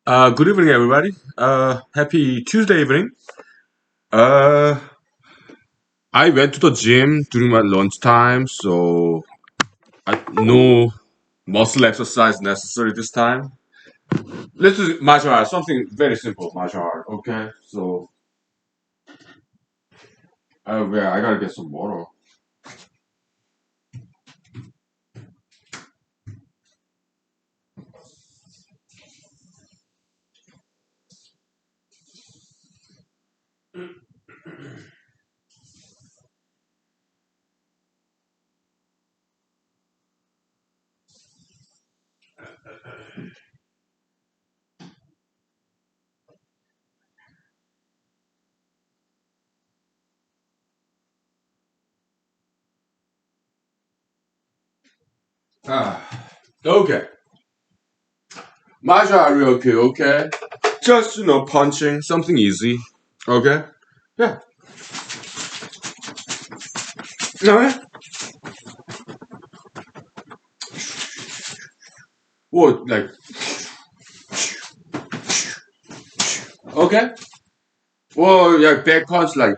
Good evening, everybody. Happy Tuesday evening. Uh, I went to the gym during my lunchtime, so no muscle exercise necessary this time. Let's do martial art, something very simple, martial art. Okay, so yeah, I gotta get some water. Okay, martial art real quick. Okay, just punching, something easy. Okay, yeah. Okay. What like? Okay. Well, yeah, back punch like.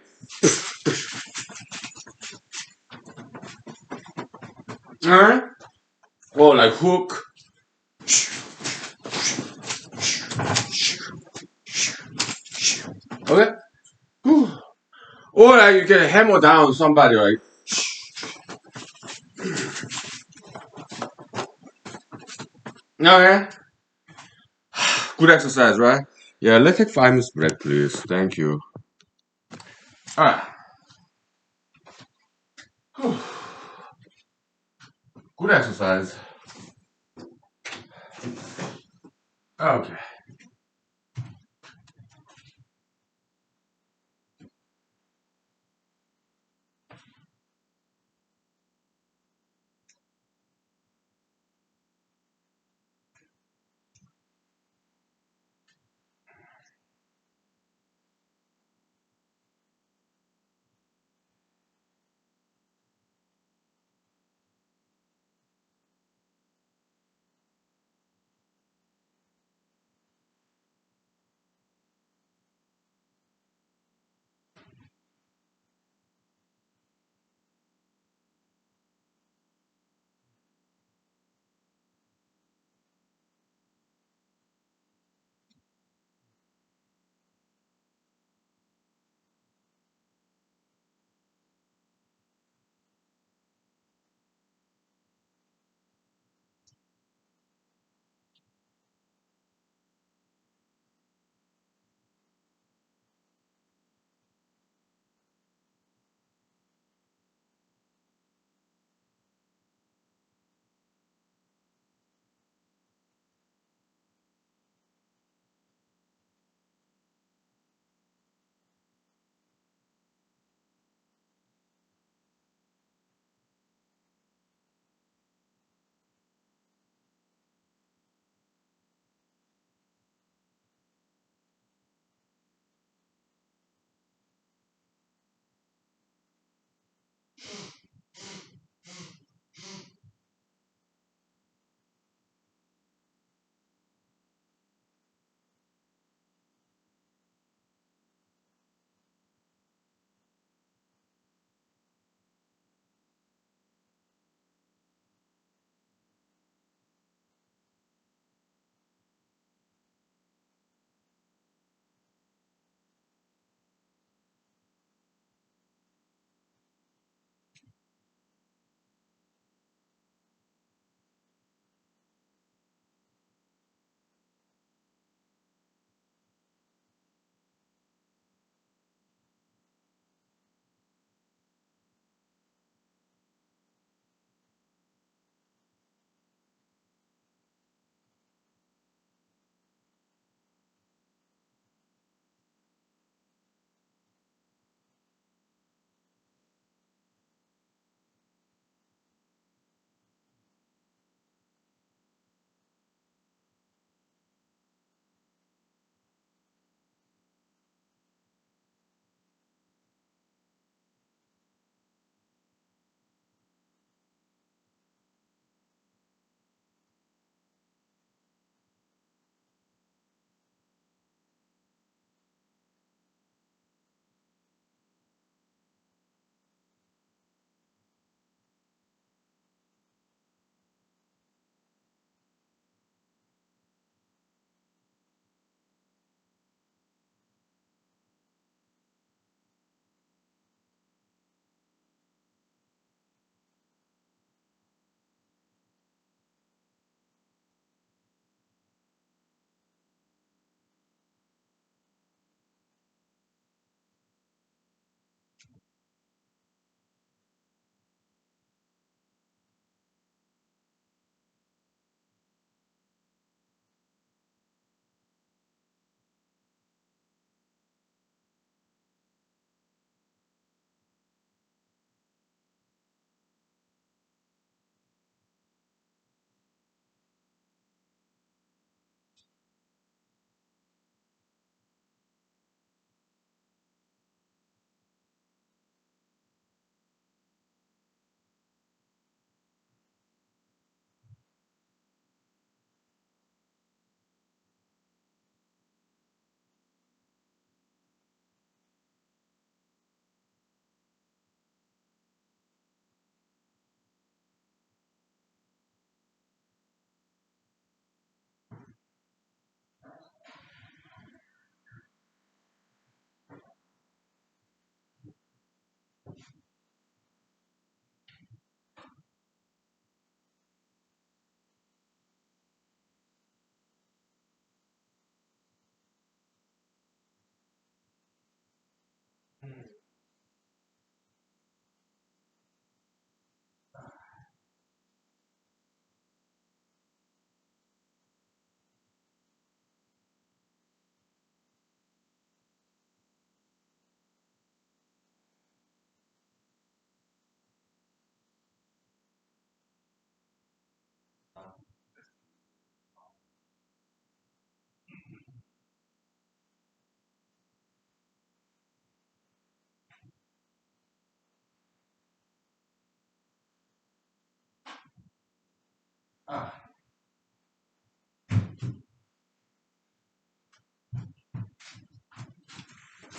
Alright. Or like hook. Okay. Whew. Or like you can hammer down somebody, right? Okay. Good exercise, right? Yeah, let's take 5 minutes break, please. Thank you. Alright. Good exercise. Okay.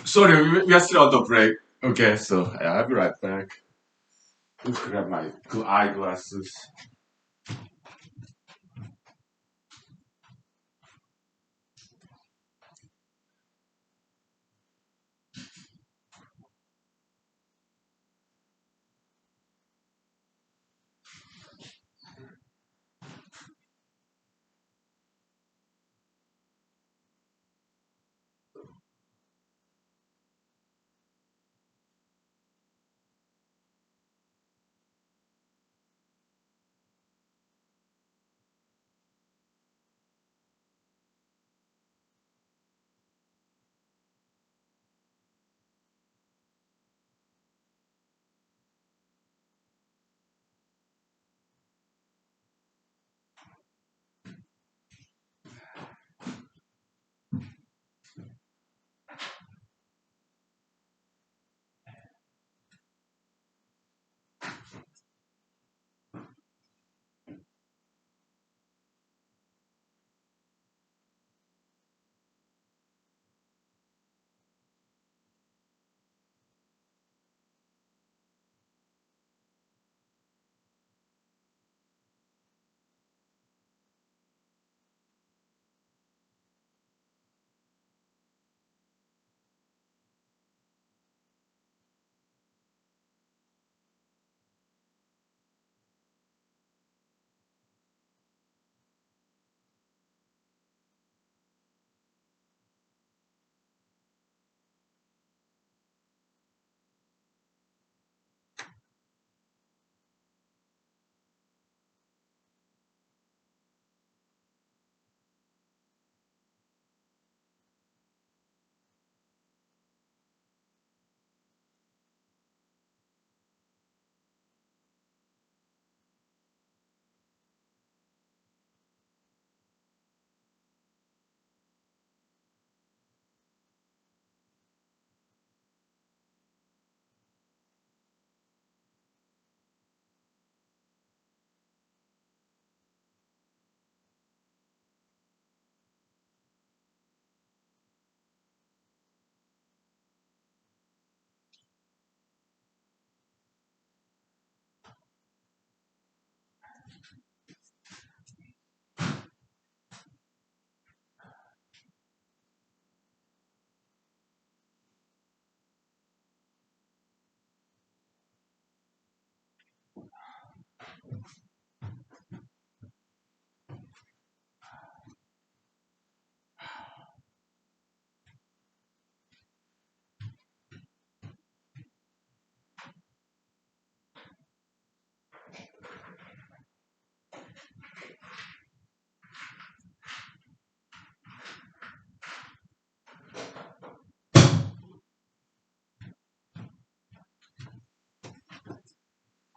Sorry, we are still on the break. Okay, so yeah, I'll be right back. Grab my eyeglasses.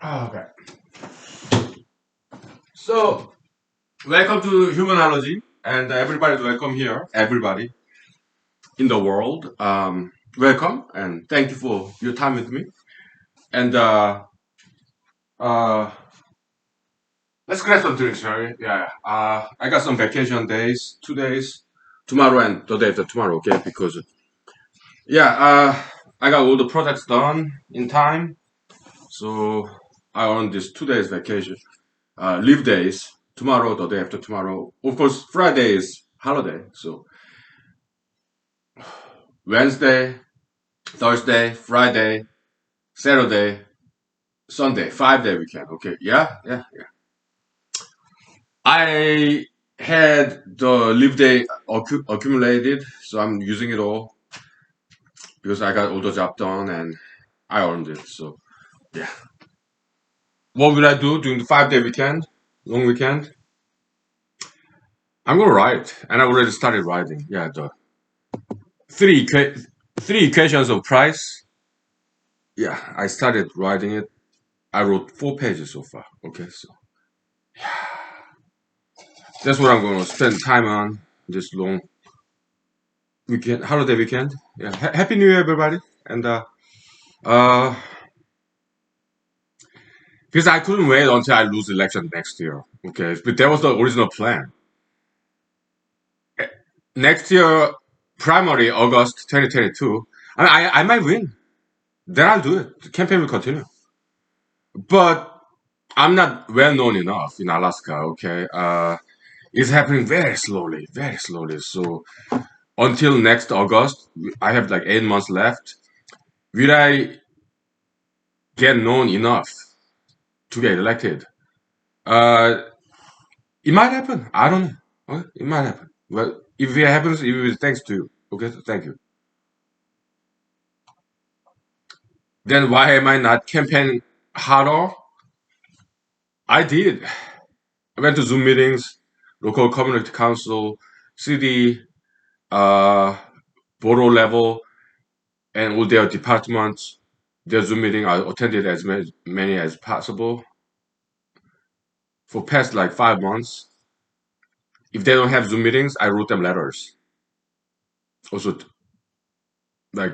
Okay. So, welcome to humanology, and everybody, welcome here. Everybody in the world, welcome, and thank you for your time with me. And uh, let's grab some drinks, right? Yeah. I got some vacation days, 2 days, tomorrow and the day after tomorrow. Okay, because yeah, I got all the projects done in time, so I on this 2 days vacation, leave days tomorrow, the day after tomorrow. Of course, Friday is holiday, so Wednesday, Thursday, Friday, Saturday, Sunday, 5 day weekend. Okay, yeah, yeah, yeah. I had the leave day accumulated, so I'm using it all because I got all the job done and I earned it. So yeah. What will I do during the 5 day weekend, long weekend? I'm gonna write, and I already started writing. Yeah, the three equa- three equations of price. Yeah, I started writing it. I wrote 4 pages so far. Okay, so that's what I'm gonna spend time on this long weekend, holiday weekend. Yeah, happy New Year, everybody, and uh, because I couldn't wait until I lose election next year. Okay, but that was the original plan. Next year, primary August 2022. I might win. Then I'll do it. The campaign will continue. But I'm not well known enough in Alaska. Okay, it's happening very slowly, very slowly. So until next August, I have like 8 months left. Will I get known enough to get elected? Uh, it might happen. I don't know. Okay? It might happen. Well, if it happens, it will be thanks to you. Okay, so thank you. Then why am I not campaigning harder? I did. I went to Zoom meetings, local community council, city, uh, borough level, and all their departments. Their Zoom meeting, I attended as many as possible. For past like 5 months, if they don't have Zoom meetings, I wrote them letters. Also, like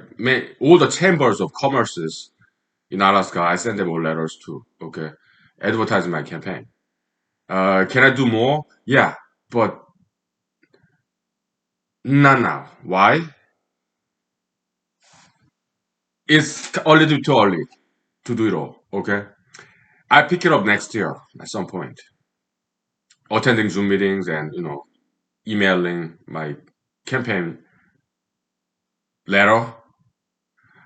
all the chambers of commerces in Alaska, I sent them all letters too. Okay, advertising my campaign. Can I do more? Yeah, but not now. Why? It's a little too early to do it all. Okay, I pick it up next year at some point. Attending Zoom meetings and emailing my campaign letter.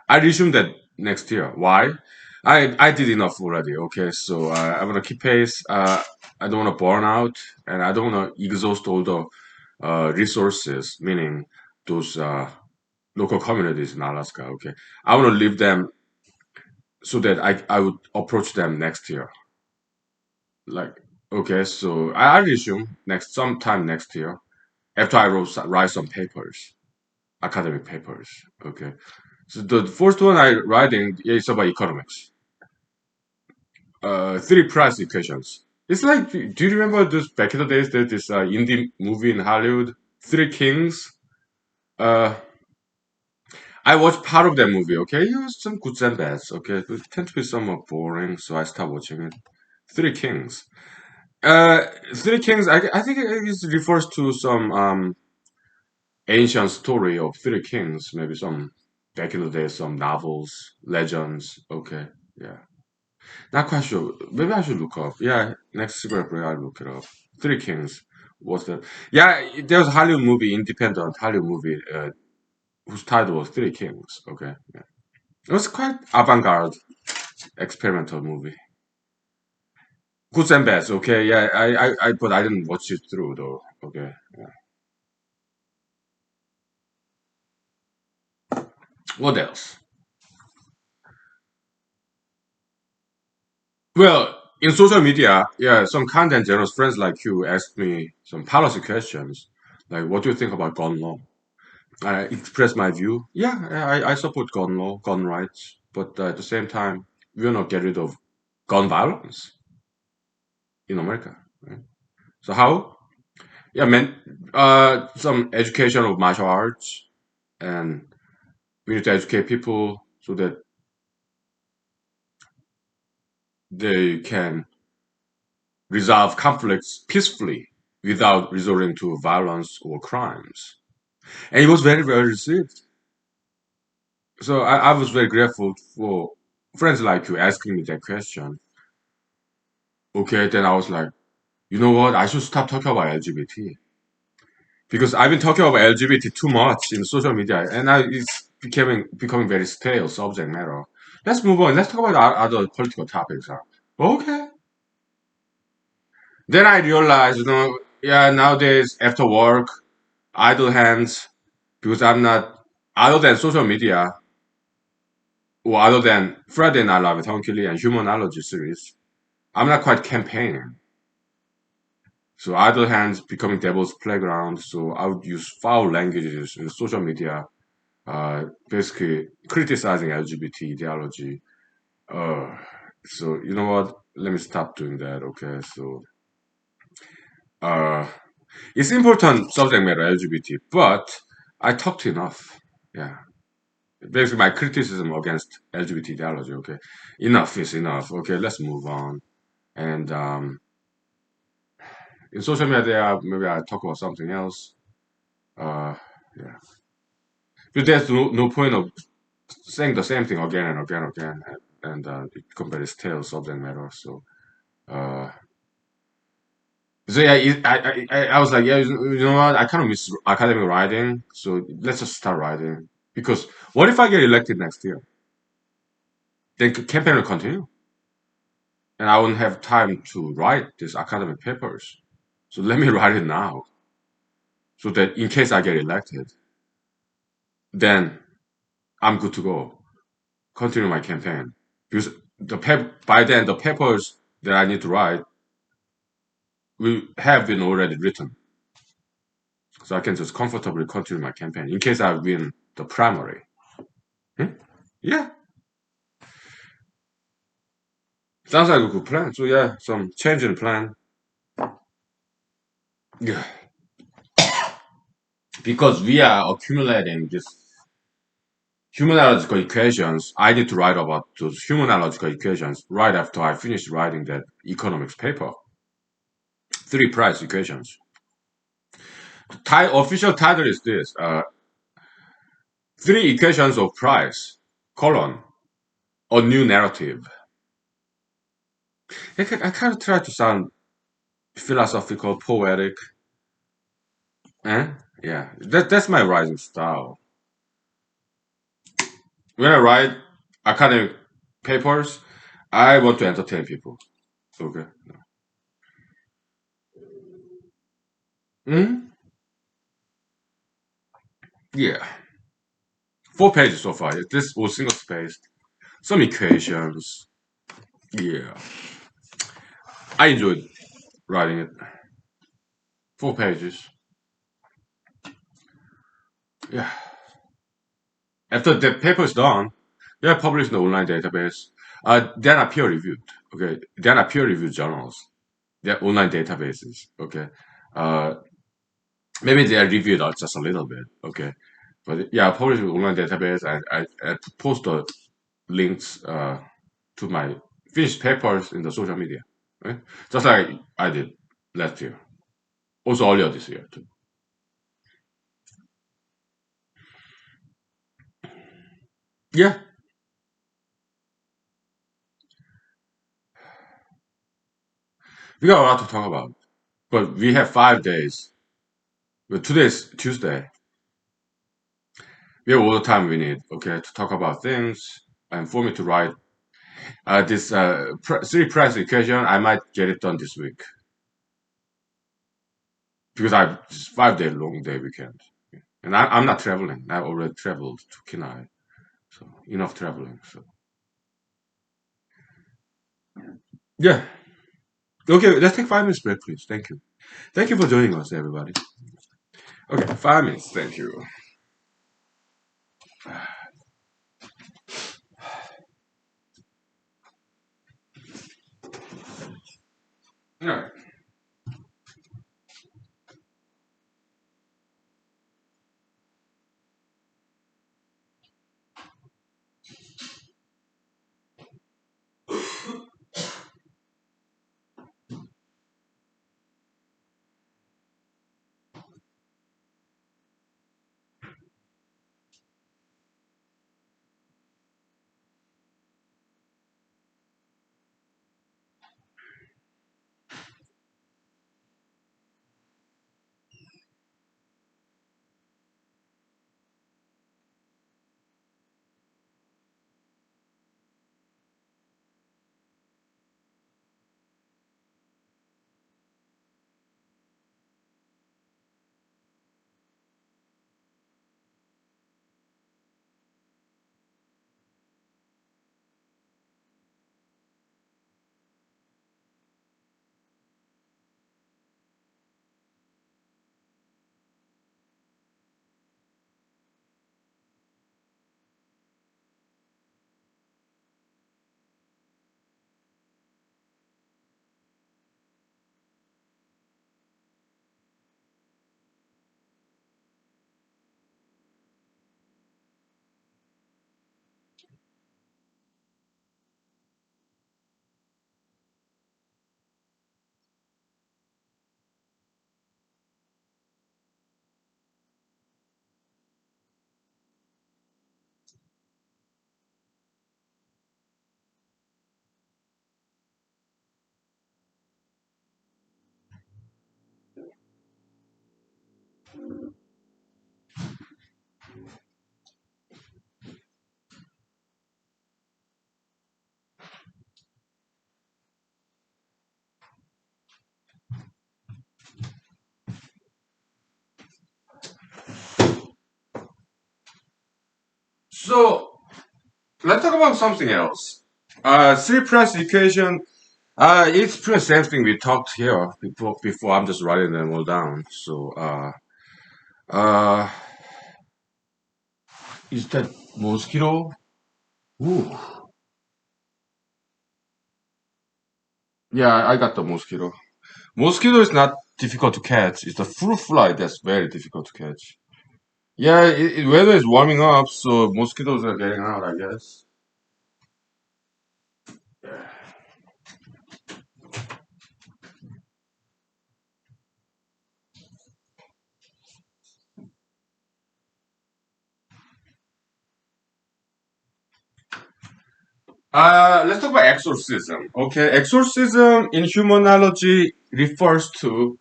I resume that next year. Why? I did enough already. Okay, so I want to keep pace. I don't want to burn out, and I don't want to exhaust all the resources, meaning those local communities in Alaska. Okay, I want to leave them so that I would approach them next year. Like, okay, so I resume next sometime next year after I write some papers, academic papers. Okay, so the first one I writing is about economics. Three price equations. It's like, do you remember this back in the days that this indie movie in Hollywood, Three Kings? Uh, I watched part of that movie. Okay, it was some good and bads. Okay, it tend to be somewhat boring, so I stopped watching it. Three Kings. Uh, Three Kings. I think it refers to some ancient story of three kings. Maybe some back in the day, some novels, legends. Okay, yeah. Not quite sure. Maybe I should look up. Yeah, next Super Break, I'll look it up. Three Kings. What's that? Yeah, there was a Hollywood movie, independent Hollywood movie, whose title was Three Kings. Okay, yeah. It was quite avant-garde, experimental movie. Good and bad. Okay, yeah. But I didn't watch it through though. Okay, yeah. What else? Well, in social media, yeah, some content generous friends like you asked me some policy questions, like what do you think about gun law? I express my view. Yeah, I support gun law, gun rights, but at the same time, we will not get rid of gun violence in America. Right? So how? Yeah, man, some education of martial arts, and we need to educate people so that they can resolve conflicts peacefully without resorting to violence or crimes. And it was very well received. So I was very grateful for friends like you asking me that question. Okay, then I was like, you know what? I should stop talking about LGBT because I've been talking about LGBT too much in social media, and now it's becoming very stale subject matter. Let's move on. Let's talk about other political topics. Huh? Okay. Then I realized, yeah, nowadays after work, idle hands, because I'm not other than social media or other than Friday Night Live with Hunky and humanology series. I'm not quite campaigning. So idle hands becoming devil's playground. So I would use foul languages in social media, basically criticizing LGBT ideology. Uh, so you know what? Let me stop doing that. Okay. So uh, it's important subject matter LGBT, but I talked enough. Yeah. Basically, my criticism against LGBT ideology. Okay, enough is enough. Okay, let's move on. And in social media, maybe I talk about something else. Uh, yeah, but there's no point of saying the same thing again and again and again, and it compares tail subject matter. Uh, so yeah, I was like, yeah, you know what? I kind of miss academic writing, so let's just start writing. Because what if I get elected next year? Then campaign will continue, and I won't have time to write these academic papers. So let me write it now, so that in case I get elected, then I'm good to go. Continue my campaign because by then the papers that I need to write will have been already written, so I can just comfortably continue my campaign in case I win the primary. Hmm? Yeah, sounds like a good plan. So yeah, some change in plan. Yeah, because we are accumulating this humanological equations. I need to write about those humanological equations right after I finish writing that economics paper. Three price equations. Official title is this: three equations of price: colon a new narrative. I kind of try to sound philosophical, poetic. Eh? Yeah, that's my writing style. When I write academic papers, I want to entertain people. Okay. Hmm. Yeah. 4 pages so far. This was single spaced. Some equations. Yeah. I enjoyed writing it. 4 pages. Yeah. After the paper is done, they are published in the online database. Then are peer reviewed. Okay. Then are peer reviewed journals. They're online databases. Okay. Uh, maybe they are reviewed out just a little bit. Okay. But yeah, I publish an online database. I post the links to my finished papers in the social media. Right? Just like I did last year. Also earlier this year too. Yeah, we got a lot to talk about. But we have 5 days. But today's Tuesday. We have all the time we need, okay, to talk about things and for me to write this three price equation. I might get it done this week because I have 5 day long day weekend. And I'm not traveling. I already traveled to Kenai. So enough traveling. So yeah. Okay, let's take 5 minutes break, please. Thank you. Thank you for joining us, everybody. Okay, 5 minutes. Thank you. All right. So let's talk about something else. Three plus equation. It's pretty same thing we talked here before. Before I'm just writing them all down. So uh, is that mosquito? Ooh. Yeah, I got the mosquito. Mosquito is not difficult to catch. It's the fruit fly that's very difficult to catch. Yeah, weather is warming up, so mosquitoes are getting out, I guess. Let's talk about exorcism. Okay, exorcism in humanology refers to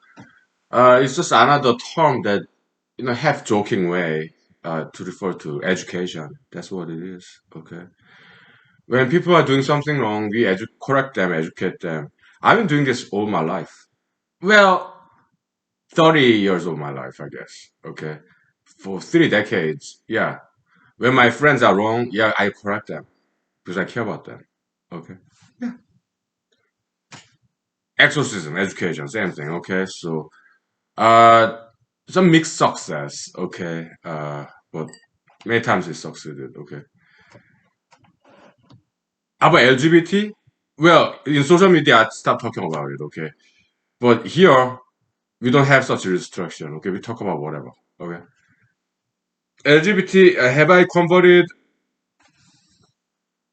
it's just another term that half joking way to refer to education. That's what it is. Okay, when people are doing something wrong, we correct them, educate them. I've been doing this all my life. Well, 30 years of my life, I guess. Okay, for 3 decades. Yeah, when my friends are wrong, yeah, I correct them because I care about them. Okay. Yeah. Exorcism, education, same thing. Okay, so uh, some mixed success. Okay, but many times it succeeded. Okay, how about LGBT? Well, in social media, I stop talking about it. Okay, but here we don't have such a restriction. Okay, we talk about whatever. Okay, LGBT. Have I converted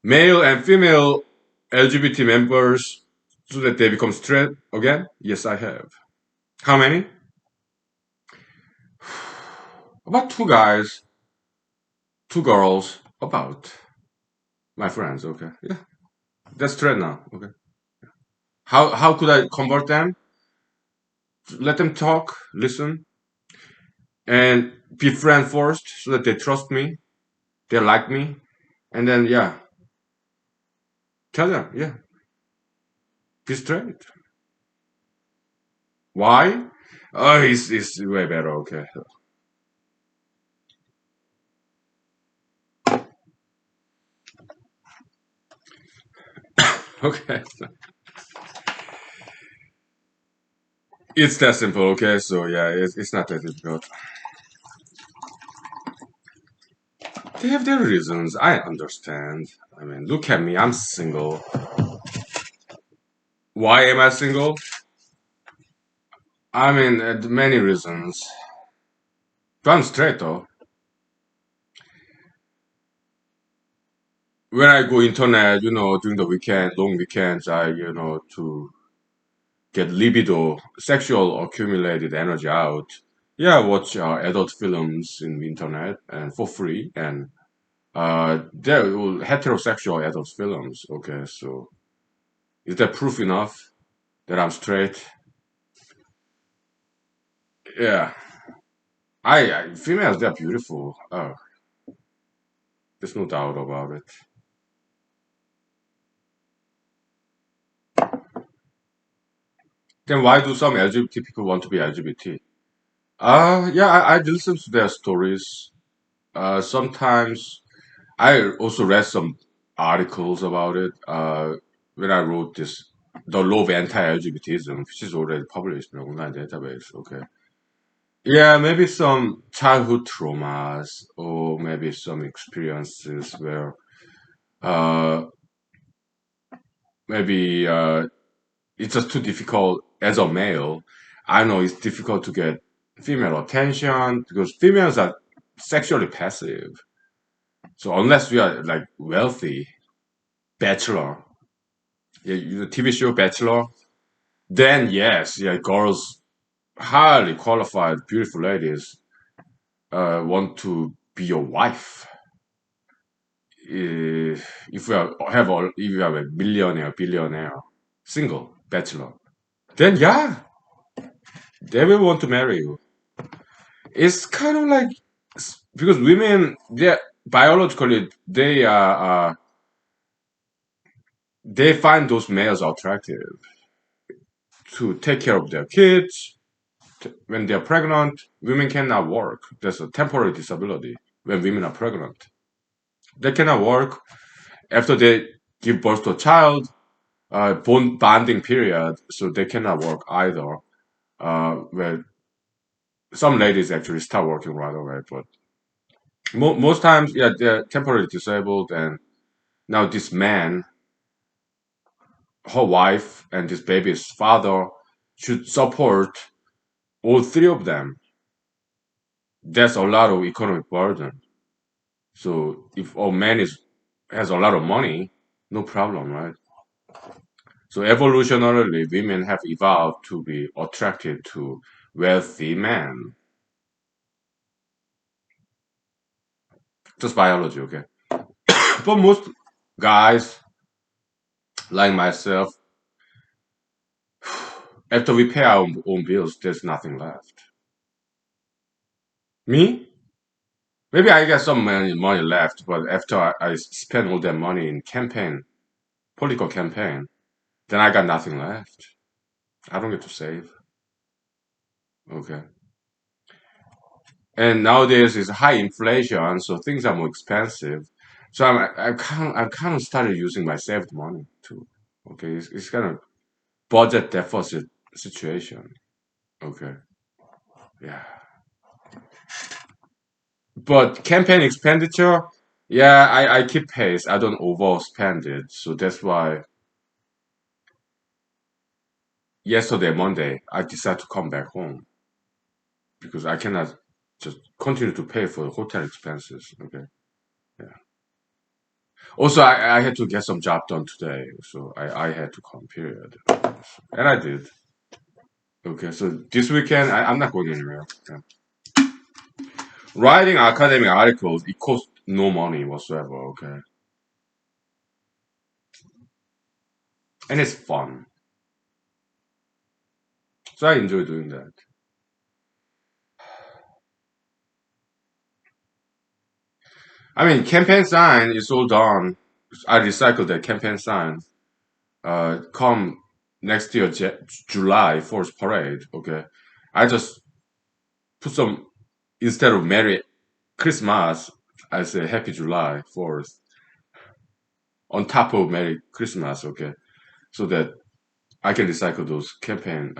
male and female LGBT members so that they become straight again? Yes, I have. How many? About two guys, two girls. About my friends. Okay, yeah. That's trend now. Okay. How could I convert them? Let them talk, listen, and be friend first, so that they trust me, they like me, and then yeah, tell them yeah, be straight. Why? Oh, it's way better. Okay. Okay. It's that simple. Okay. So yeah, it's not that difficult. They have their reasons. I understand. I mean, look at me. I'm single. Why am I single? I mean, many reasons. But I'm straight though. When I go internet, during the weekend, long weekends, to get libido, sexual accumulated energy out. Yeah, I watch adult films in internet and for free, and they're all heterosexual adult films. Okay, so is that proof enough that I'm straight? Yeah, I females they're beautiful. There's no doubt about it. Then why do some LGBT people want to be LGBT? Yeah, I listen to their stories. Sometimes I also read some articles about it when I wrote this, The Law of Anti-LGBTism, which is already published in an online database. Okay. Yeah, maybe some childhood traumas or maybe some experiences where uh, maybe it's just too difficult as a male. I know it's difficult to get female attention because females are sexually passive. So unless we are like wealthy, bachelor, yeah, the TV show Bachelor, then yes, yeah, girls, highly qualified, beautiful ladies, want to be your wife. If you have a millionaire, billionaire, single, bachelor, then yeah, they will want to marry you. It's kind of like because women, they biologically they find those males attractive to take care of their kids. When they're pregnant, women cannot work. There's a temporary disability when women are pregnant. They cannot work after they give birth to a child. Bonding period, so they cannot work either. Well, some ladies actually start working right away, but most times, yeah, they're temporarily disabled. And now this man, her wife, and this baby's father should support all three of them. That's a lot of economic burden. So if a man is has a lot of money, no problem, right? So evolutionarily, women have evolved to be attracted to wealthy men. Just biology, okay? But most guys, like myself, after we pay our own bills, there's nothing left. Me? Maybe I get some money left, but after I spend all that money in campaign, political campaign, then I got nothing left. I don't get to save. Okay. And nowadays it's high inflation, so things are more expensive. So I kind of started using my saved money too. Okay, it's kind of budget deficit situation. Okay, yeah. But campaign expenditure, yeah, I keep pace. I don't overspend it. So that's why yesterday, Monday, I decided to come back home because I cannot just continue to pay for hotel expenses. Okay. Yeah. Also, I had to get some job done today. So I had to come, period. And I did. Okay. So this weekend, I'm not going anywhere. Yeah. Writing academic articles, it costs no money whatsoever. Okay. And it's fun. So I enjoy doing that. I mean, campaign sign is all done. I recycled the campaign sign. Come next year, July 4th parade. Okay, I just put some instead of Merry Christmas, I say Happy July 4th on top of Merry Christmas. Okay, so that I can recycle those campaign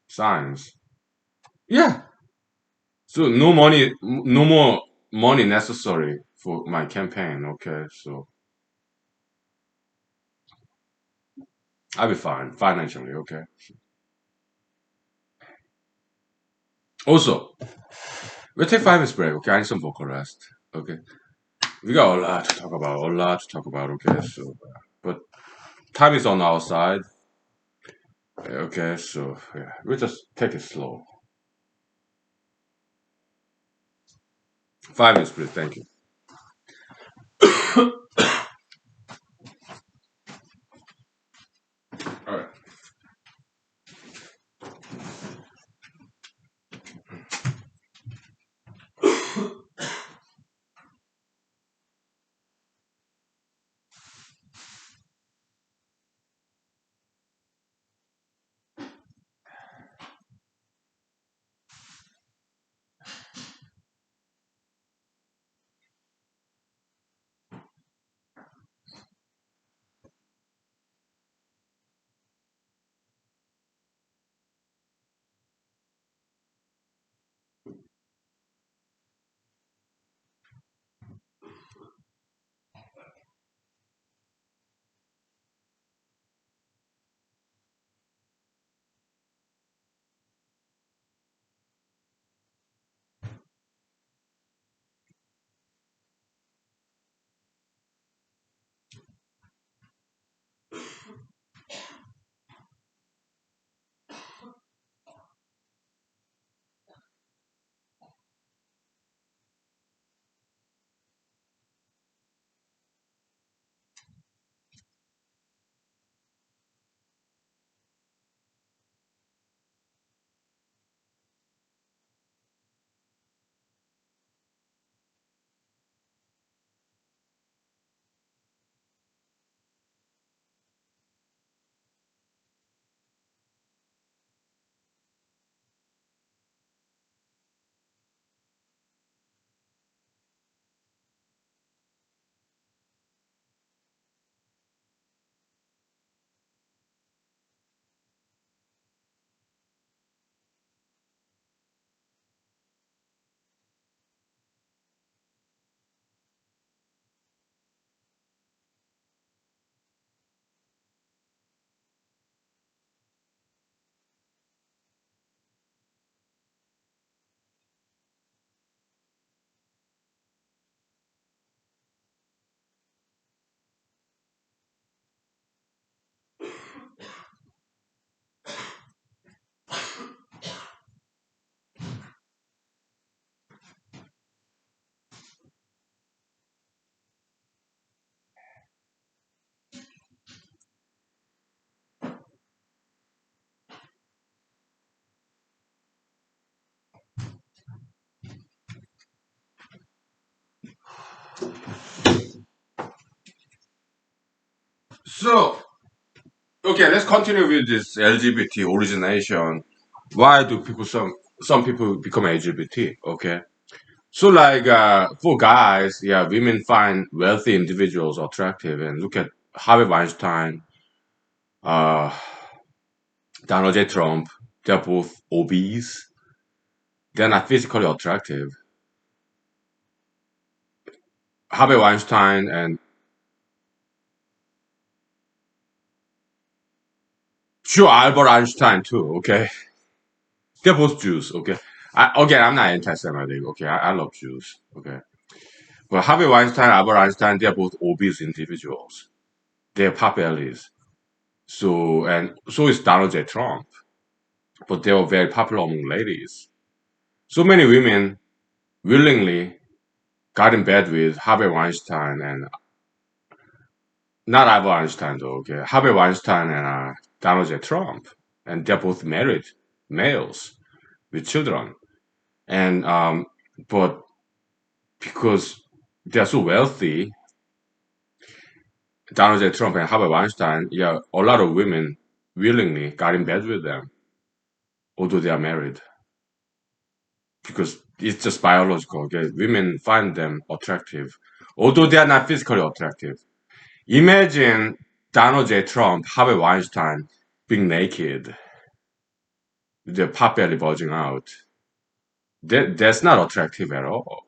signs. Yeah, so no money, no more money necessary for my campaign. Okay, so I'll be fine financially. Okay. Also, we'll take 5 minutes break, okay? I need some vocal rest. Okay. We got a lot to talk about, a lot to talk about, okay? So, but time is on our side. Okay, so yeah, we'll just take it slow. 5 minutes, please. Thank you. All right. So, okay, let's continue with this LGBT origination. Why do people some people become LGBT? Okay, so like for guys, yeah, women find wealthy individuals attractive, and look at Harvey Weinstein, uh, Donald J. Trump. They're both obese. They're not physically attractive. Harvey Weinstein and sure Albert Einstein too. Okay, they're both Jews. Okay, again, I'm not anti-Semitic. Okay, I love Jews. Okay, but Harvey Weinstein, Albert Einstein, they're both obese individuals. They're pop bellies. So and so is Donald J. Trump. But they were very popular among ladies. So many women willingly got in bed with Harvey Weinstein and not Albert Einstein though. Okay, Harvey Weinstein and Donald J. Trump, and they're both married males with children. And but because they're so wealthy, Donald J. Trump and Harvey Weinstein, yeah, a lot of women willingly got in bed with them, although they are married, because it's just biological. Okay, women find them attractive, although they are not physically attractive. Imagine Donald J. Trump, Harvey Weinstein being naked, with their pot belly bulging out. That's not attractive at all.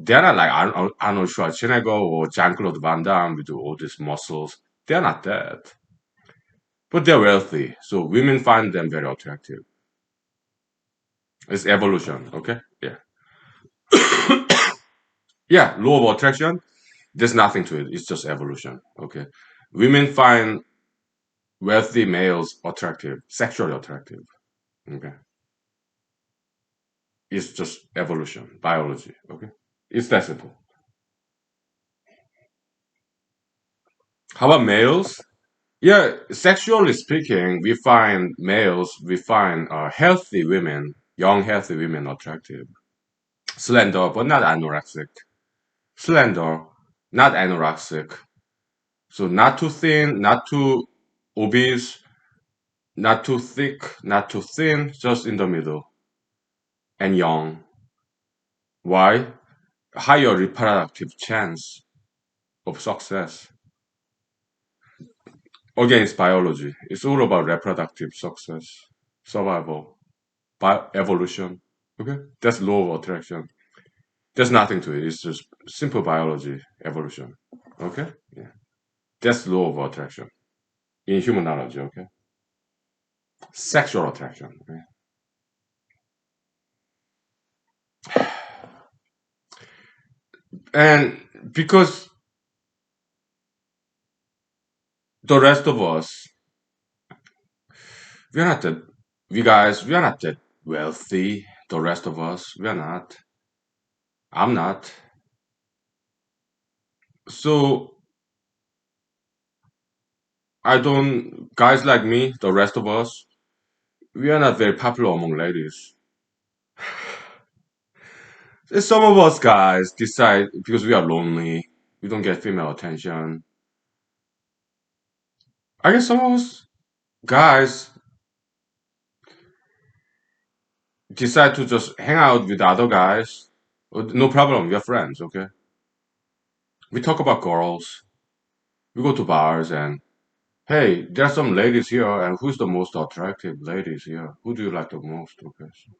They're not like Arnold Schwarzenegger or Jean-Claude Van Damme with all these muscles. They're not that. But they're wealthy, so women find them very attractive. It's evolution, okay? Yeah. Yeah, law of attraction, there's nothing to it. It's just evolution, okay? Women find wealthy males attractive, sexually attractive, okay? It's just evolution, biology, okay? It's that simple. How about males? Yeah, sexually speaking, we find healthy women, young healthy women attractive. Slender, but not anorexic. Slender, not anorexic. So not too thin, not too obese, not too thick, not too thin, just in the middle. And young. Why? Higher reproductive chance of success. Again, it's biology. It's all about reproductive success, survival, evolution. Okay? That's law of attraction. There's nothing to it. It's just simple biology, evolution. Okay? Yeah. That's law of attraction in humanology. Okay? Sexual attraction. Okay? And because the rest of us, we're not that, we are not that wealthy. The rest of us, we are not. I'm not. So I don't, guys like me, the rest of us, we are not very popular among ladies. Some of us guys decide because we are lonely, we don't get female attention. I guess some of us guys decide to just hang out with other guys. No problem, we are friends, okay? We talk about girls. We go to bars and hey, there are some ladies here, and who's the most attractive ladies here? Who do you like the most? Okay, so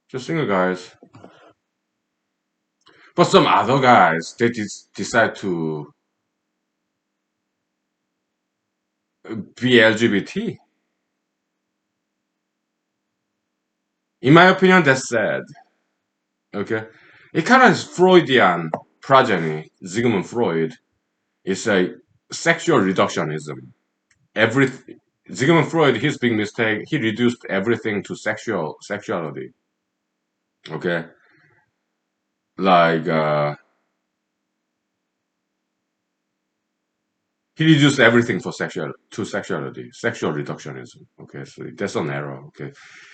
just single guys. But some other guys, they decide to be LGBT. In my opinion, that's sad. Okay, it kind of is Freudian progeny. Sigmund Freud is a sexual reductionism. Every Sigmund Freud, his big mistake, he reduced everything to sexuality. Okay, like he reduced everything for sexuality, sexual reductionism. Okay, so that's an error. Okay,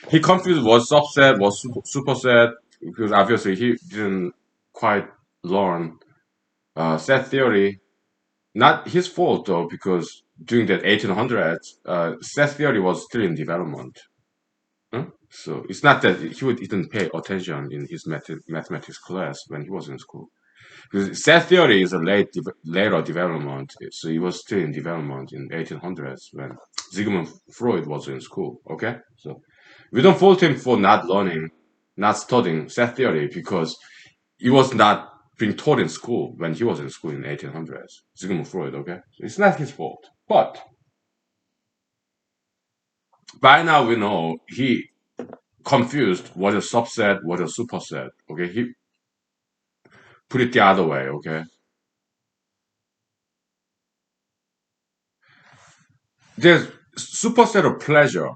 he confused what subset, what superset, because obviously he didn't quite. learn set theory. Not his fault though, because during that 1800s, set theory was still in development. Huh? So it's not that didn't pay attention in his mathematics class when he was in school. Because set theory is a later development, so it was still in development in 1800s when Sigmund Freud was in school. Okay, so we don't fault him for not learning, not studying set theory because it was not being taught in school when he was in school in 1800s. Sigmund Freud. Okay, so it's not his fault. But by now we know he confused what a subset, what a superset. Okay, he put it the other way. Okay, there's superset of pleasure.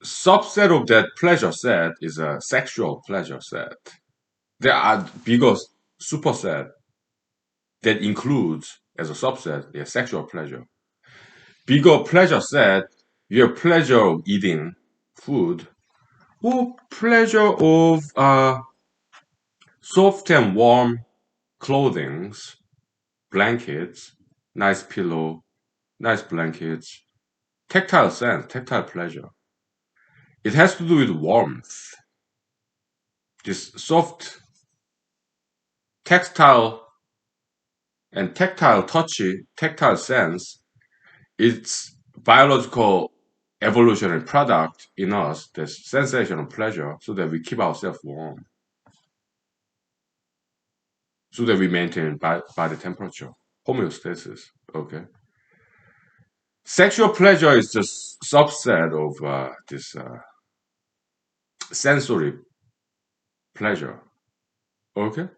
Subset of that pleasure set is a sexual pleasure set. There are bigger superset that includes as a subset a sexual pleasure. Bigger pleasure set, you have pleasure of eating food or pleasure of soft and warm clothings, blankets, nice pillow, nice blankets, tactile sense, tactile pleasure. It has to do with warmth. This soft tactile and tactile touchy, tactile sense, it's biological evolutionary product in us, this sensation of pleasure, so that we keep ourselves warm, so that we maintain body temperature, homeostasis. Okay. Sexual pleasure is just subset of this sensory pleasure. Okay.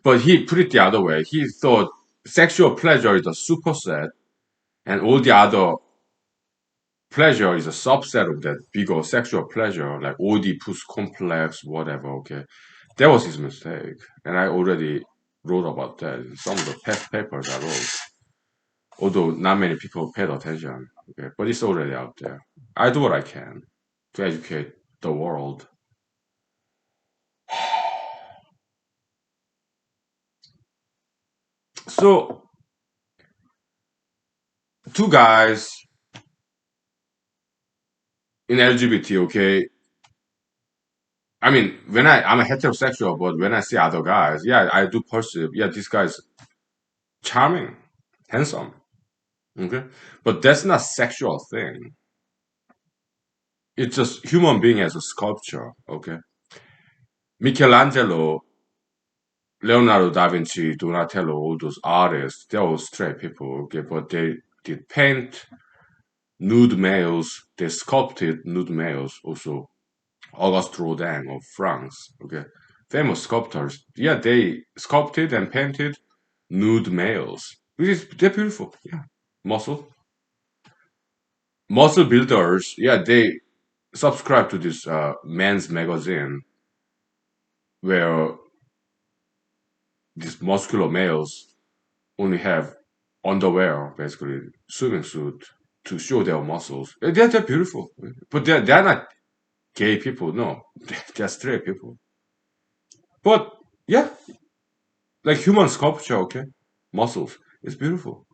But he put it the other way. He thought sexual pleasure is a superset, and all the other pleasure is a subset of that bigger sexual pleasure, like Oedipus complex, whatever. Okay, that was his mistake, and I already wrote about that in some of the past papers I wrote. Although not many people paid attention. Okay, but it's already out there. I do what I can to educate the world. So two guys in LGBT. Okay, I mean when I'm a heterosexual, but when I see other guys, yeah, I do perceive. Yeah, this guy's charming, handsome. Okay, but that's not sexual thing. It's just human being as a sculpture. Okay, Michelangelo, Leonardo da Vinci, Donatello, all those artists, they're all straight people. Okay, but they did paint nude males. They sculpted nude males. Also, Auguste Rodin of France. Okay, famous sculptors. Yeah, they sculpted and painted nude males. They're beautiful. Yeah, muscle muscle builders. Yeah, they subscribe to this men's magazine where these muscular males only have underwear, basically swimming suit, to show their muscles. They're beautiful, but they're not gay people. No, they're straight people. But yeah, like human sculpture, okay, muscles. It's beautiful.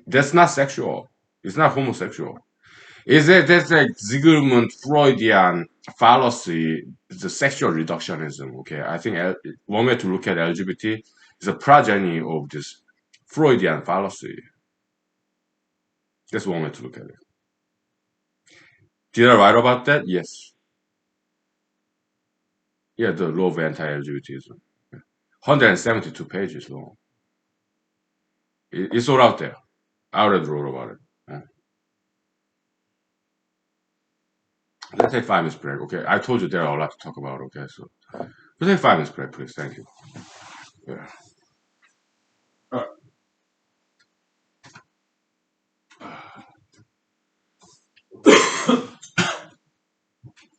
That's not sexual. It's not homosexual. Is it that's like Sigmund Freudian fallacy, the sexual reductionism? Okay, I think one way to look at LGBT is a progeny of this Freudian fallacy. That's one way to look at it. Did I write about that? Yes. Yeah, the law of anti-LGBTism. 172 pages long. It's all out there. I already wrote about it. Let's take 5 minutes break. Okay, I told you there are a lot to talk about. Okay, so let's take 5 minutes break, please. Thank you. Yeah. Uh,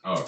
oh.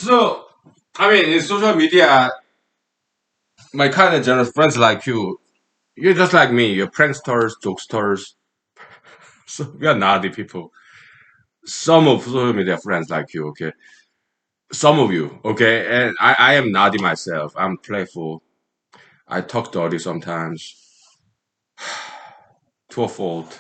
So, I mean, in social media, my kind of generous friends like you're just like me. You're pranksters, jokesters. So we are naughty people. Some of social media friends like you, okay? Some of you, okay? And I am naughty myself. I'm playful. I talk dirty sometimes to a fault.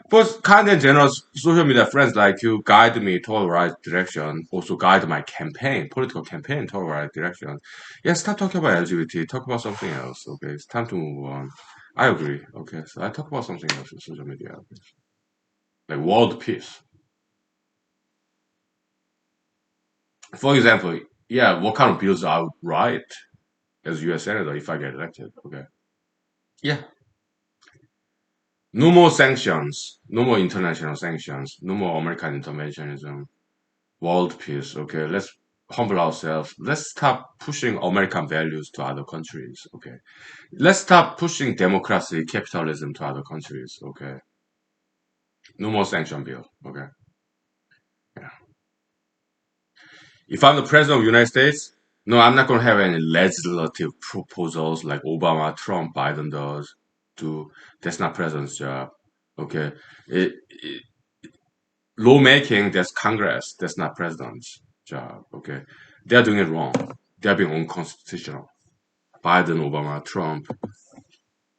But kind and generous social media friends like you guide me toward the right direction, also guide my campaign, political campaign toward the right direction. Yeah, stop talking about LGBT, talk about something else, okay? It's time to move on. I agree, okay? So I talk about something else in social media, okay? Like world peace. For example, yeah, what kind of bills I would write as US Senator if I get elected, okay? Yeah. No more sanctions, no more international sanctions, no more American interventionism, world peace. Okay, let's humble ourselves. Let's stop pushing American values to other countries. Okay, let's stop pushing democracy, capitalism to other countries. Okay, no more sanction bill. Okay, yeah. If I'm the president of the United States, no, I'm not going to have any legislative proposals like Obama, Trump, Biden does. Do that's not president's job. Okay, it lawmaking, that's Congress, that's not president's job. Okay, they're doing it wrong. They're being unconstitutional. Biden, Obama, Trump.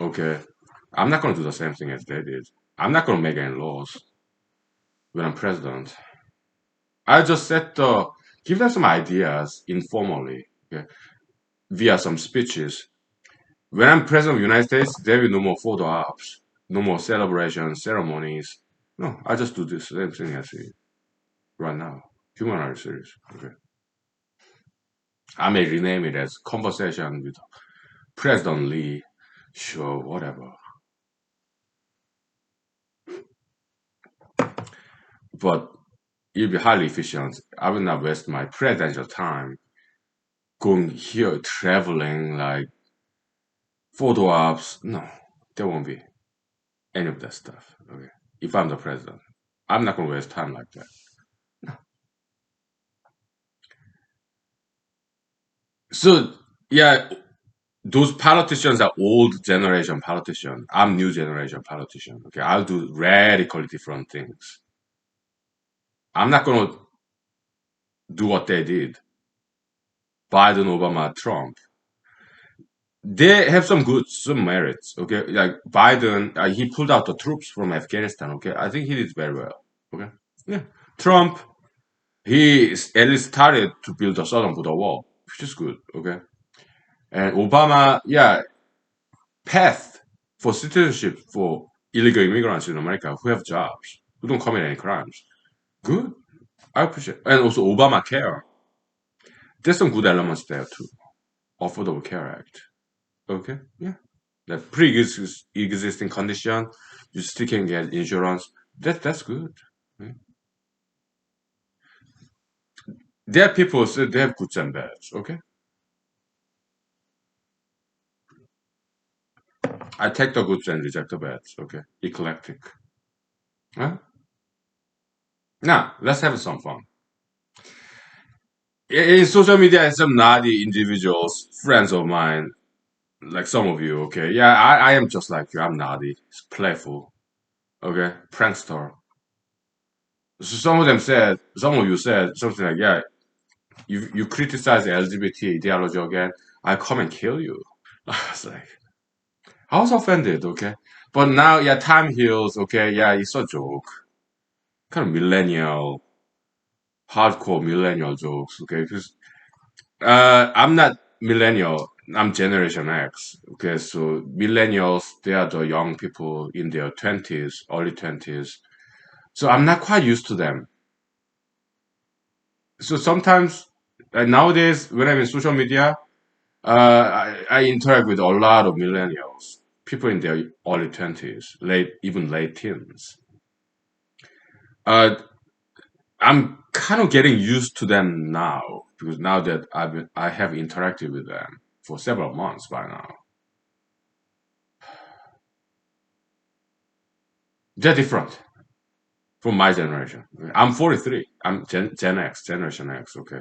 Okay, I'm not going to do the same thing as they did. I'm not going to make any laws when I'm president. I just give them some ideas informally, okay, via some speeches. When I'm president of the United States, there will be no more photo ops, no more celebrations, ceremonies. No, I just do the same thing as right now. Humanity series. Okay. I may rename it as Conversation with President Lee. Sure, whatever. But it'll be highly efficient. I will not waste my presidential time going here, traveling, like photo ops. No, there won't be any of that stuff. Okay. If I'm the president, I'm not going to waste time like that. So, yeah, those politicians are old generation politicians. I'm new generation politician. Okay. I'll do radically different things. I'm not going to do what they did. Biden, Obama, Trump. They have some merits. Okay, like Biden, he pulled out the troops from Afghanistan. Okay, I think he did very well. Okay, yeah. Trump, at least started to build the southern border wall, which is good. Okay, and Obama, yeah, path for citizenship for illegal immigrants in America who have jobs, who don't commit any crimes. Good, I appreciate, and also Obamacare. There's some good elements there too. Affordable Care Act. Okay, yeah. That pre-existing condition, you still can get insurance. That's good. Mm. There are people say they have goods and bads. Okay, I take the goods and reject the bads. Okay, eclectic. Huh? Now let's have some fun. In social media, some naughty individuals, friends of mine, like some of you. Okay, yeah, I am just like you. I'm naughty, it's playful. Okay, prankster. So some of you said something like, yeah, you criticize the LGBT ideology again, I come and kill you. I was like, I was offended, okay? But now, yeah, time heals, okay? Yeah, it's a joke. Kind of millennial, hardcore millennial jokes, okay? Because I'm not millennial, I'm Generation X, okay? So millennials, they are the young people in their 20s, early 20s. So I'm not quite used to them. So sometimes, nowadays, when I'm in social media, I interact with a lot of millennials, people in their early 20s, even late teens. Uh, I'm kind of getting used to them now because now that I have interacted with them for several months by now. They're different from my generation. I'm 43. I'm Gen X, Generation X. Okay,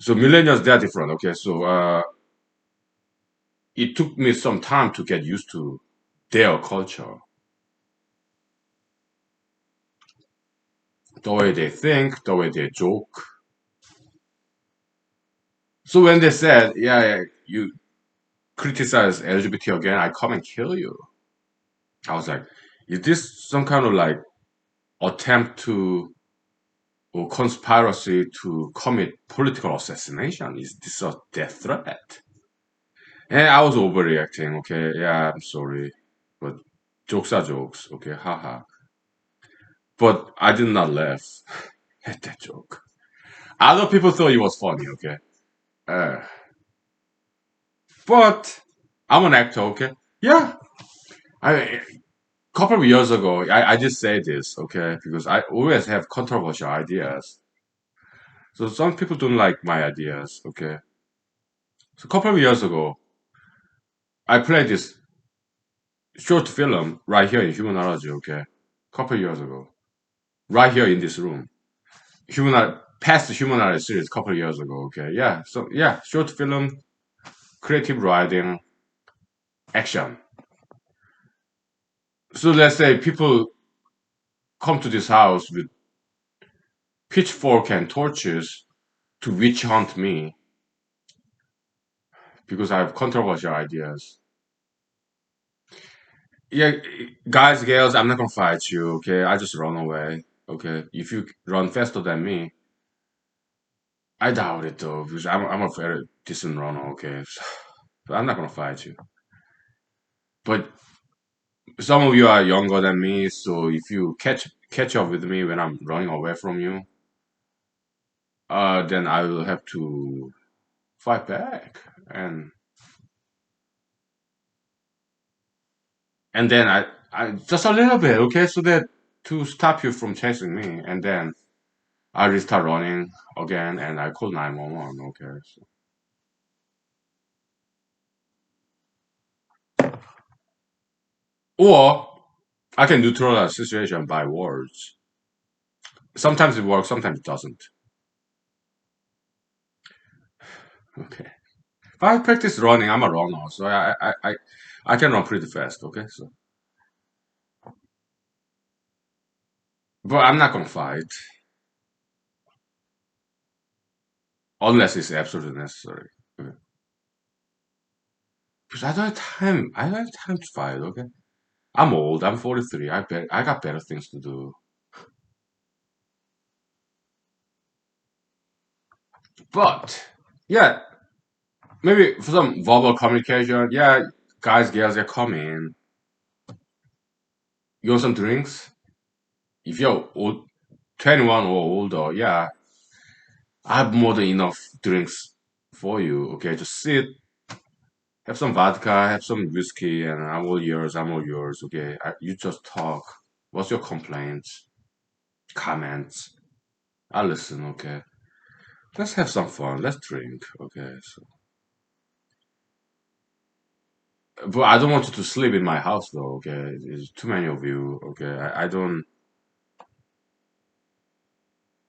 So millennials, they're different. Okay, so it took me some time to get used to their culture, the way they think, the way they joke. So when they said, "Yeah, yeah, you criticize LGBT again, I come and kill you," I was like, "Is this some kind of like attempt to or conspiracy to commit political assassination? Is this a death threat?" And I was overreacting. Okay, yeah, I'm sorry, but jokes are jokes. Okay, haha. But I did not laugh at that joke. Other people thought it was funny. Okay, uh, but I'm an actor. Okay, yeah. I couple of years ago, I just say this. Okay, because I always have controversial ideas. So some people don't like my ideas. Okay, so a couple of years ago, I played this short film right here in humanology. Okay, couple of years ago, right here in this room. Past humanology series couple of years ago. Okay, yeah. So yeah, short film, creative writing, action. So let's say people come to this house with pitchfork and torches to witch hunt me because I have controversial ideas. Yeah, guys, girls, I'm not gonna fight you. Okay, I just run away. Okay, if you run faster than me, I doubt it though because I'm a very decent runner. Okay, so I'm not gonna fight you. But some of you are younger than me, so if you catch up with me when I'm running away from you, then I will have to fight back, and then I just a little bit, okay, so that to stop you from chasing me, and then I restart running again, and I call 911. Okay, so. Or I can neutralize the situation by words. Sometimes it works, sometimes it doesn't. Okay. If I practice running, I'm a runner, so I can run pretty fast. Okay, so but I'm not gonna fight unless it's absolutely necessary. Okay? Because I don't have time. I don't have time to fight. Okay, I'm old. I'm 43. I got better things to do. But yeah, maybe for some verbal communication. Yeah, guys, girls, they come in. You want some drinks? If you're 21 or older, yeah, I have more than enough drinks for you. Okay, just sit, have some vodka, have some whiskey, and I'm all yours. I'm all yours. Okay, you just talk. What's your complaints, comments? I listen. Okay, let's have some fun. Let's drink. Okay, so, but I don't want you to sleep in my house though. Okay, there's too many of you. Okay, I don't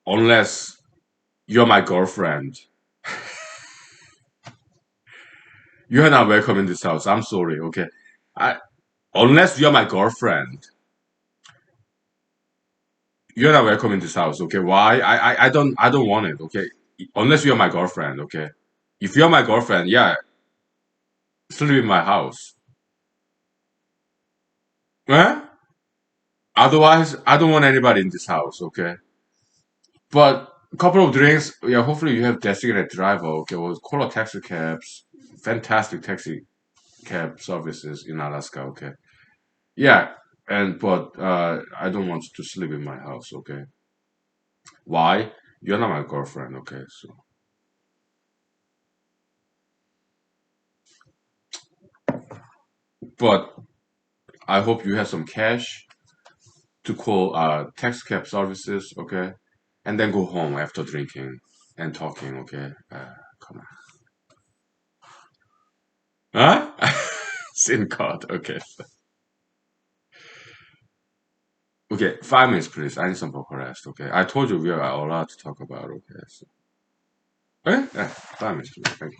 unless you're my girlfriend. You're not welcome in this house. I'm sorry. Okay, I unless you're my girlfriend. You're not welcome in this house, okay? Why? I don't want it, okay? Unless you're my girlfriend, okay? If you're my girlfriend, yeah, sleep in my house. Eh? Otherwise, I don't want anybody in this house, okay? But a couple of drinks, yeah. Hopefully, you have designated driver, okay? Well, call a taxi cabs, fantastic taxi cab services in Alaska, okay? Yeah, and but I don't want you to sleep in my house, okay? Why? You're not my girlfriend, okay? So, but I hope you have some cash to call tax cab services, okay, and then go home after drinking and talking, okay. Come on, huh? SIM card, okay. Okay, 5 minutes, please. I need some vocal rest, okay. I told you we are allowed to talk about, okay. So. Time is thank you.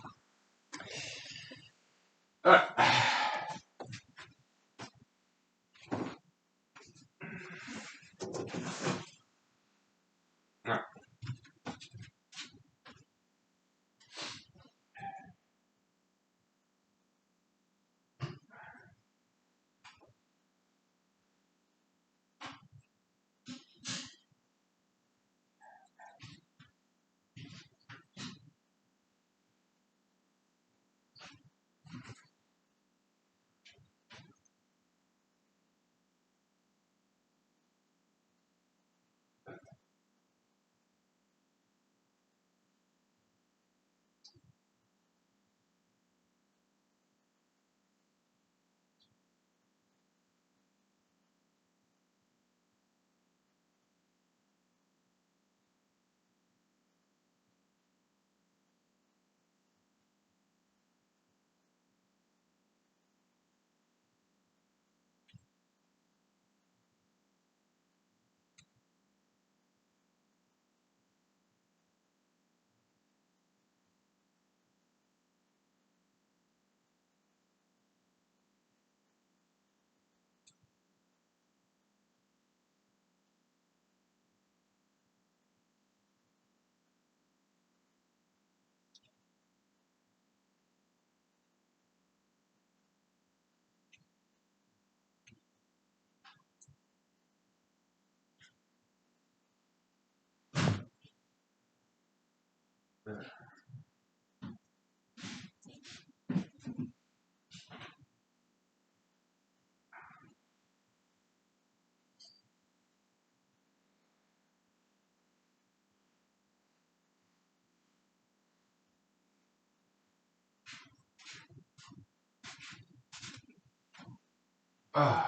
Uh,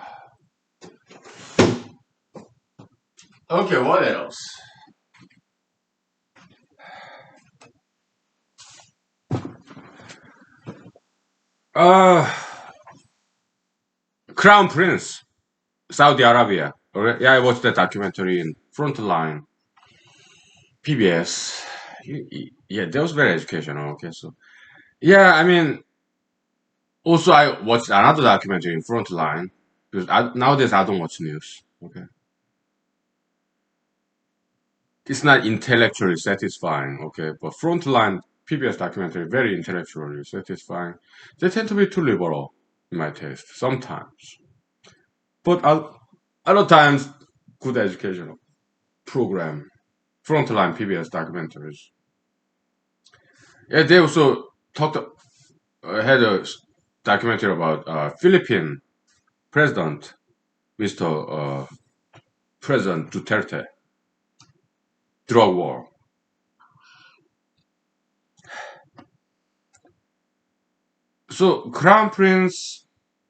okay, what else? Uh, Crown Prince, Saudi Arabia. Okay, yeah, I watched that documentary in Frontline, PBS. Yeah, that was very educational. Okay, so yeah, I mean, also I watched another documentary in Frontline because nowadays I don't watch news. Okay, it's not intellectually satisfying. Okay, but Frontline PBS documentary very intellectually satisfying. They tend to be too liberal in my taste sometimes, but other times good educational program. Frontline PBS documentaries. Yeah, they also talked had a documentary about Philippine president, Mr. President Duterte, drug war. So Crown Prince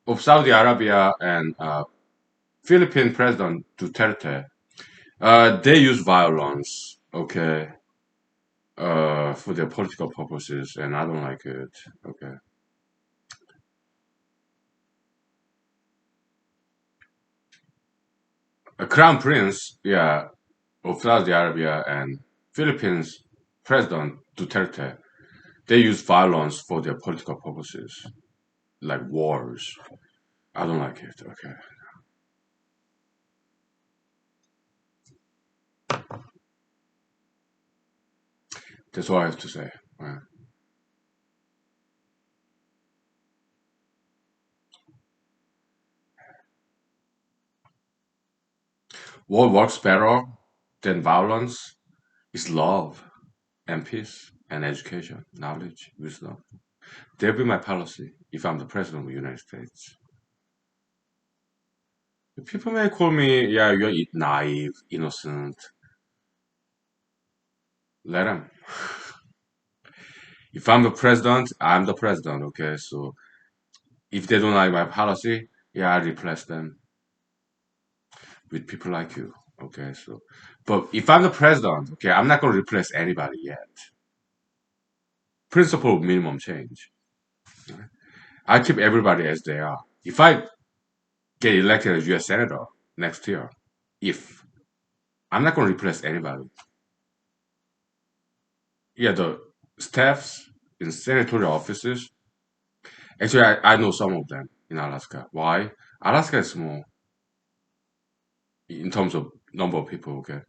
of Saudi Arabia and Philippine President Duterte, they use violence, okay, for their political purposes, and I don't like it. Okay, a Crown Prince, yeah, of Saudi Arabia and Philippines President Duterte, they use violence for their political purposes, like wars. I don't like it. Okay, that's all I have to say. What works better than violence is love and peace and education, knowledge, wisdom. That'll be my policy if I'm the president of the United States. People may call me, yeah, you're naive, innocent. Let them. If I'm the president, I'm the president, okay? So if they don't like my policy, yeah, I replace them with people like you, okay? So, but if I'm the president, okay, I'm not going to replace anybody yet. Principle of minimum change. I keep everybody as they are. If I get elected as U.S. Senator next year, if I'm not going to replace anybody. Yeah, the staffs in senatorial offices. Actually, I know some of them in Alaska. Why? Alaska is small in terms of number of people. Okay,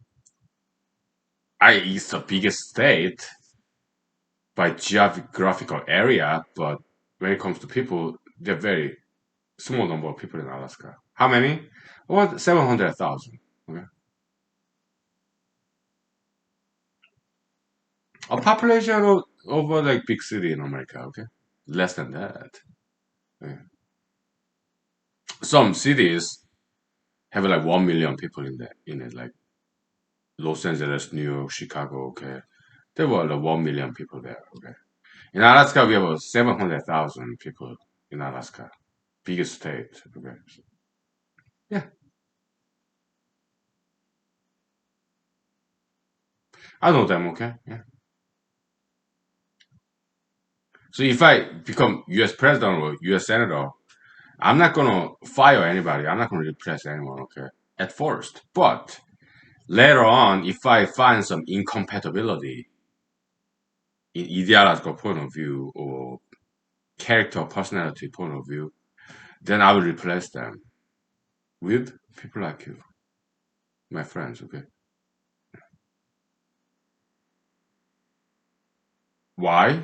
it's the biggest state by geographical area, but when it comes to people, they're very small number of people in Alaska. How many? Well, 700,000. Okay, a population of over like big city in America. Okay, less than that. Okay. Some cities have like 1 million people in it, like Los Angeles, New York, Chicago. Okay, there were like 1 million people there. Okay, in Alaska we have 700,000 people in Alaska, biggest state. Okay, yeah, I know them. Okay, yeah. So if I become U.S. president or U.S. senator, I'm not gonna fire anybody. I'm not gonna replace anyone. Okay, at first, but later on, if I find some incompatibility in ideological point of view or character personality point of view, then I will replace them with people like you, my friends. Okay, why?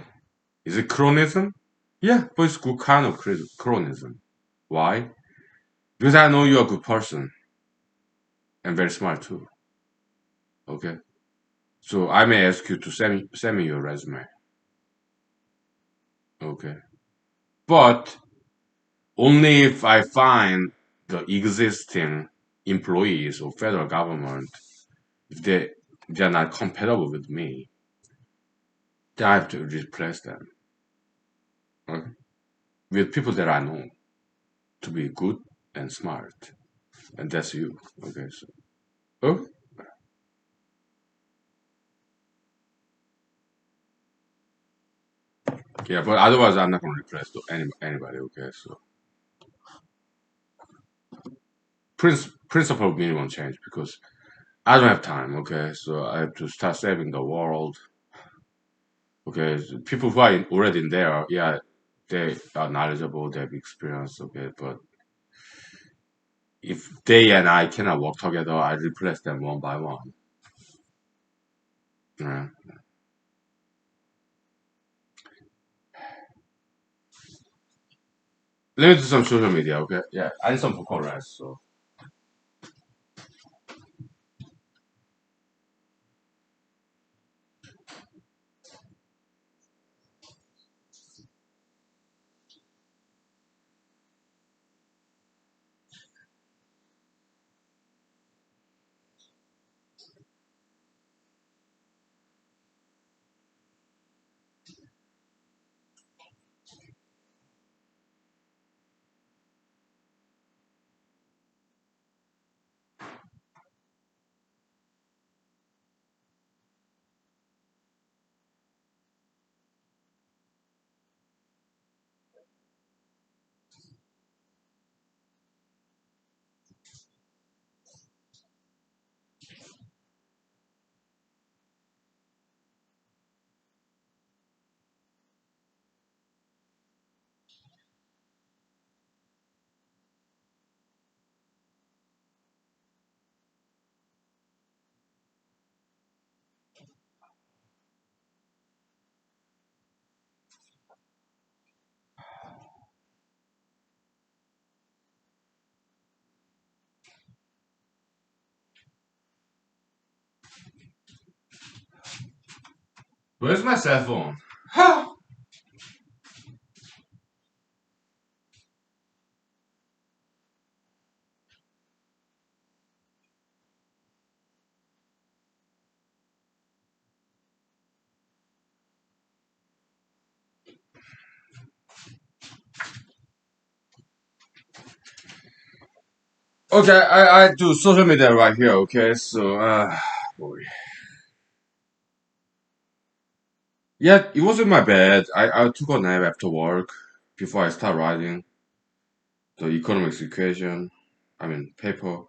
Is it chronism? Yeah, but it's good kind of chronism. Why? Because I know you're a good person and very smart too. Okay, so I may ask you to send me your resume. Okay, but only if I find the existing employees of federal government, if they're not compatible with me, then I have to replace them. Okay? With people that I know to be good and smart, and that's you. Okay, so okay, yeah, but otherwise I'm not gonna replace anybody. Okay, so principle minimum change because I don't have time. Okay, so I have to start saving the world. Okay, so people who are already in there, yeah, they are knowledgeable, they have experience. Okay, but if they and I cannot work together, I replace them one by one. Yeah. Let me do some social media. Okay, yeah, I need some vocal rest. So where's my cell phone? Okay, I do social media right here. Okay, so boy. Yeah, it wasn't my bad. I took a nap after work before I start writing the economics equation. I mean paper.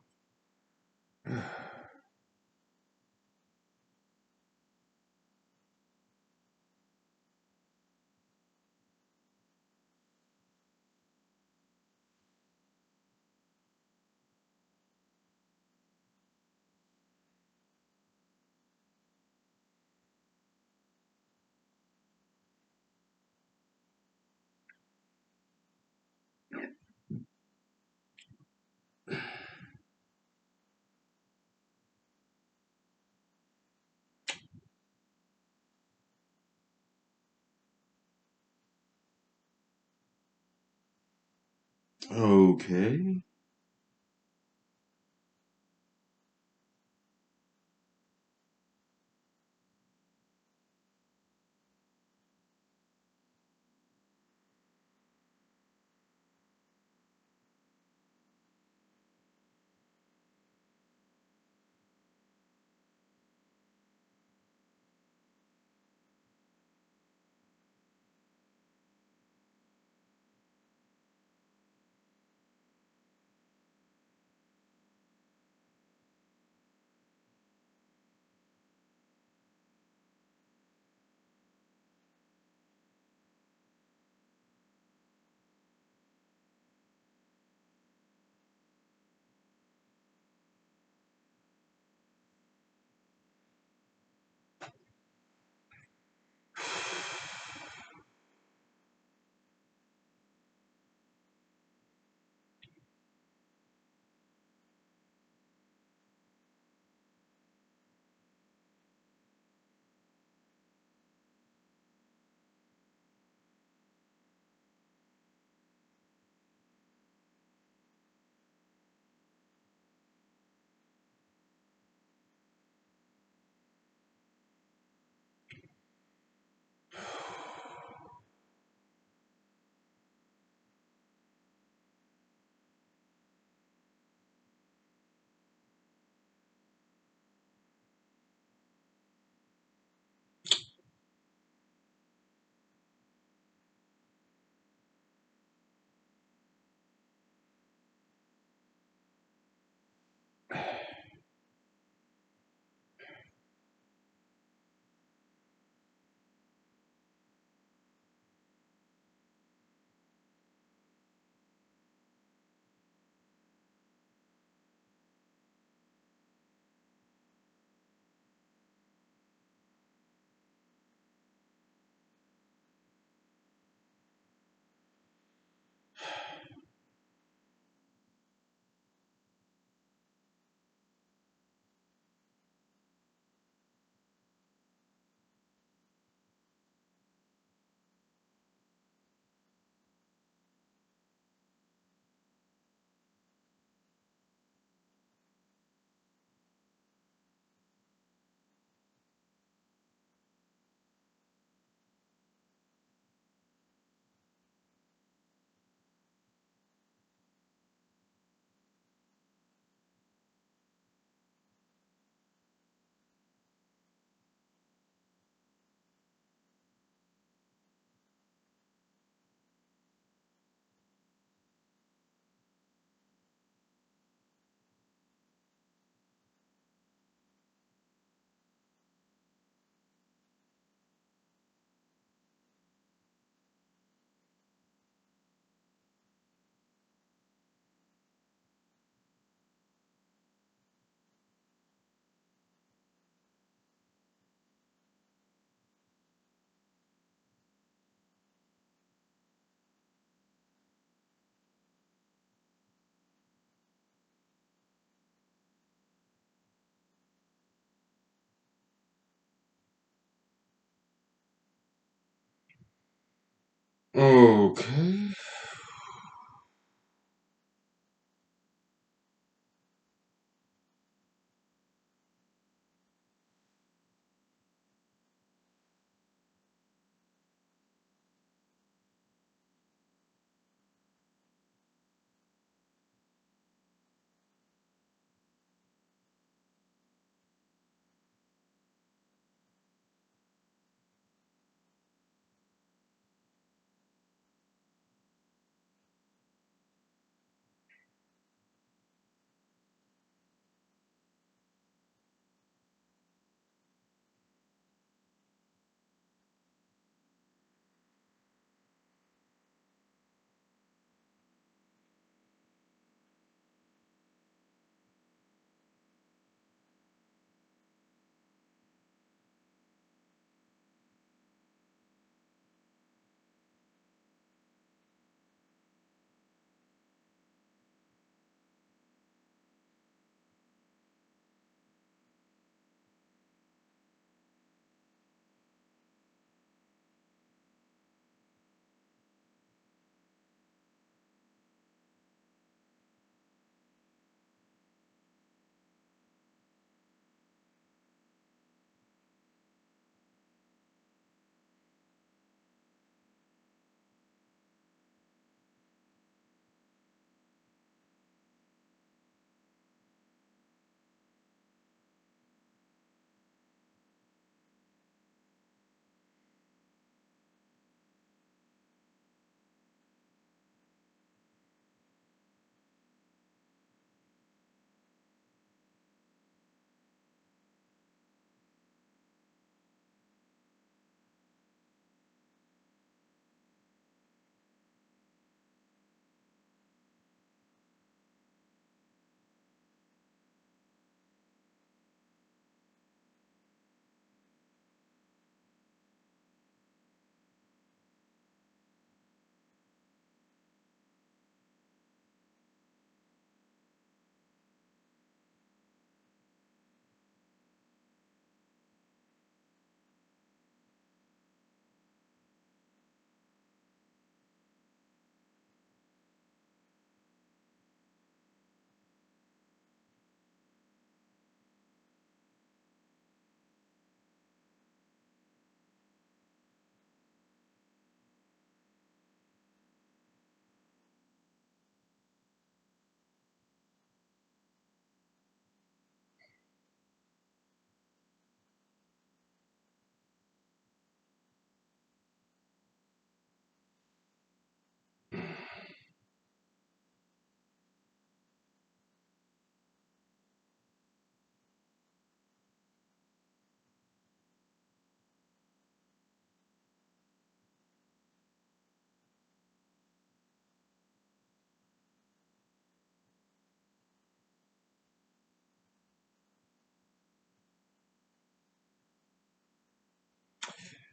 Okay. Okay.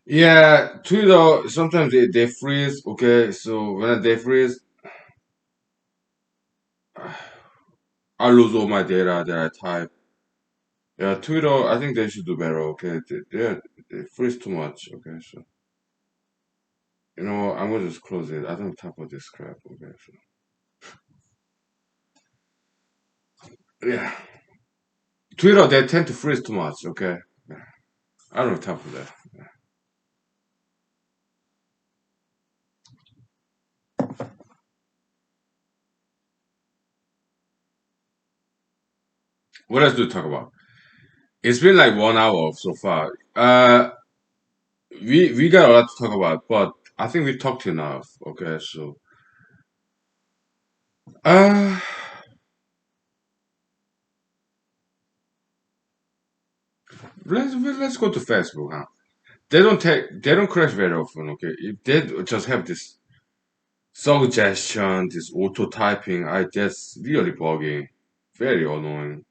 Yeah, Twitter sometimes they freeze. Okay, so when they freeze, I lose all my data that I type. Yeah, Twitter. I think they should do better. Okay, they freeze too much. Okay, so I'm gonna just close it. I don't type all this crap. Okay, so yeah, Twitter they tend to freeze too much. Okay, yeah. I don't have time for that. What else do we talk about? It's been like 1 hour so far. We got a lot to talk about, but I think we talked enough. Okay, so uh, let's go to Facebook, huh? They don't crash very often. Okay, if they just have this suggestion, this auto typing, I that's really bugging, very annoying.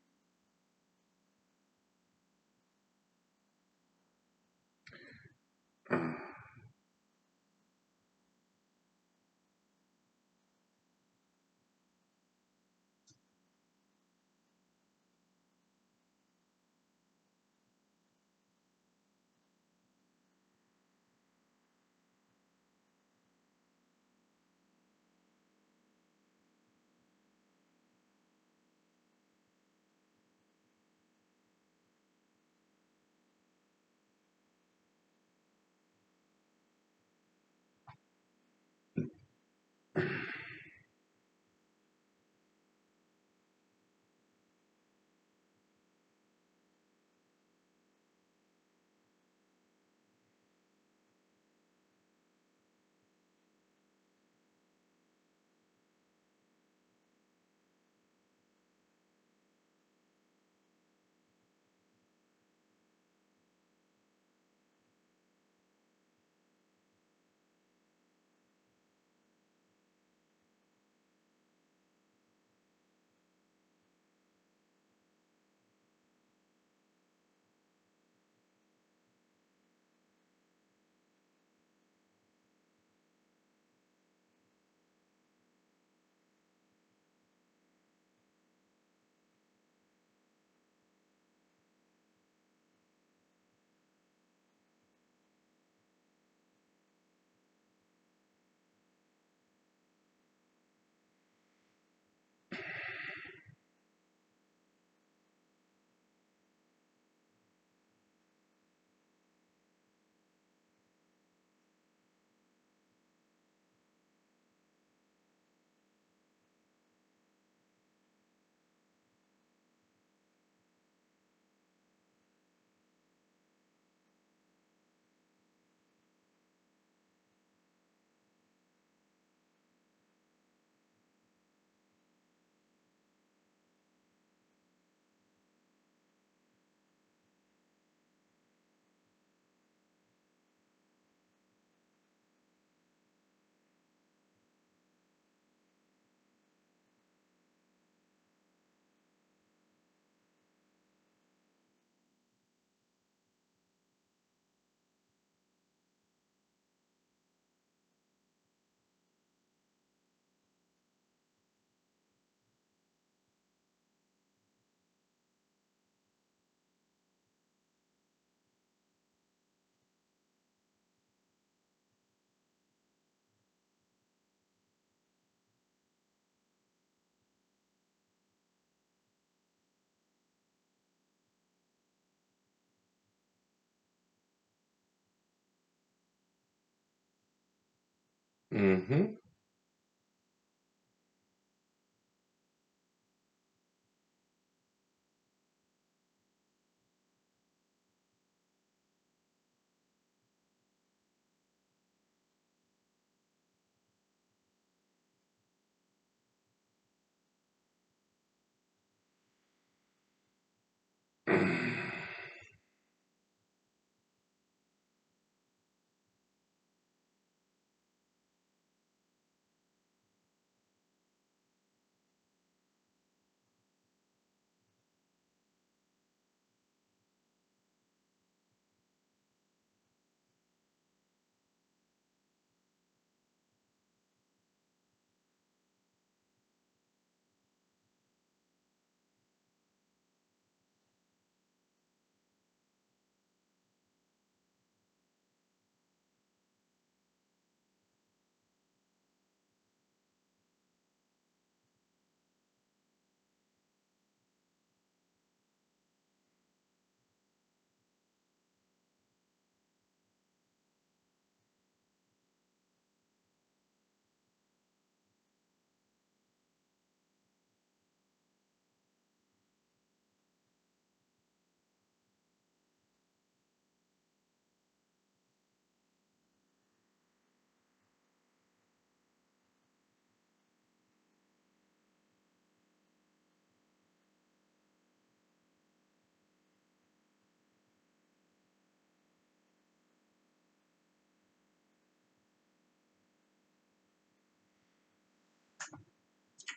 Mm-hmm.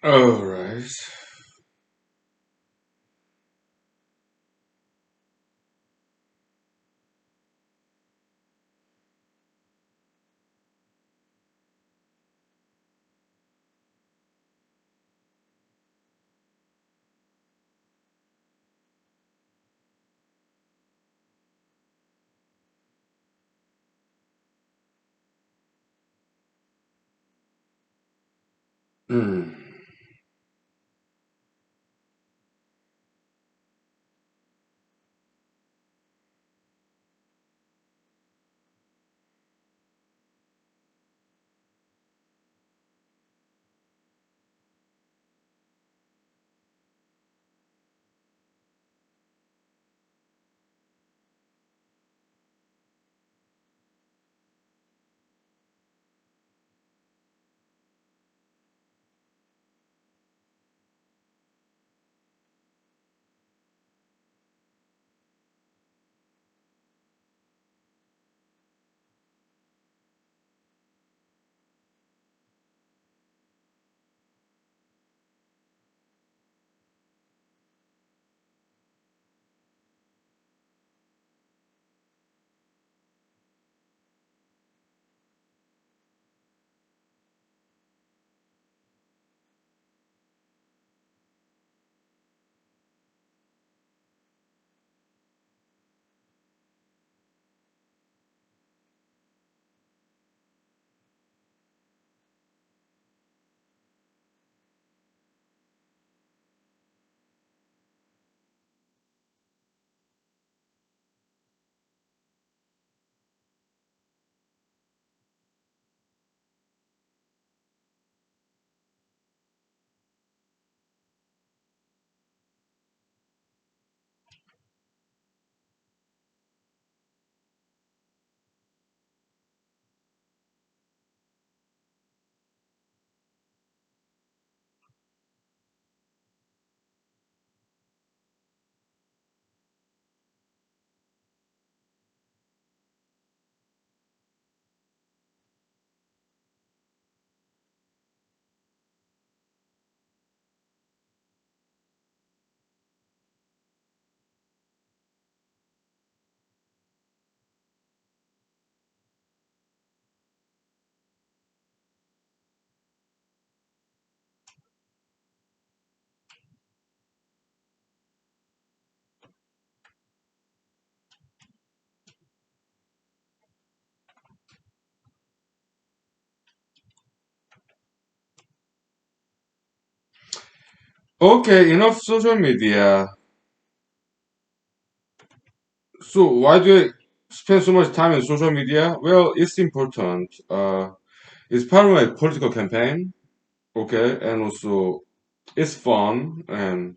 All right. Mm. Okay, enough social media. So why do I spend so much time in social media? Well, it's important. It's part of my political campaign. Okay, and also it's fun and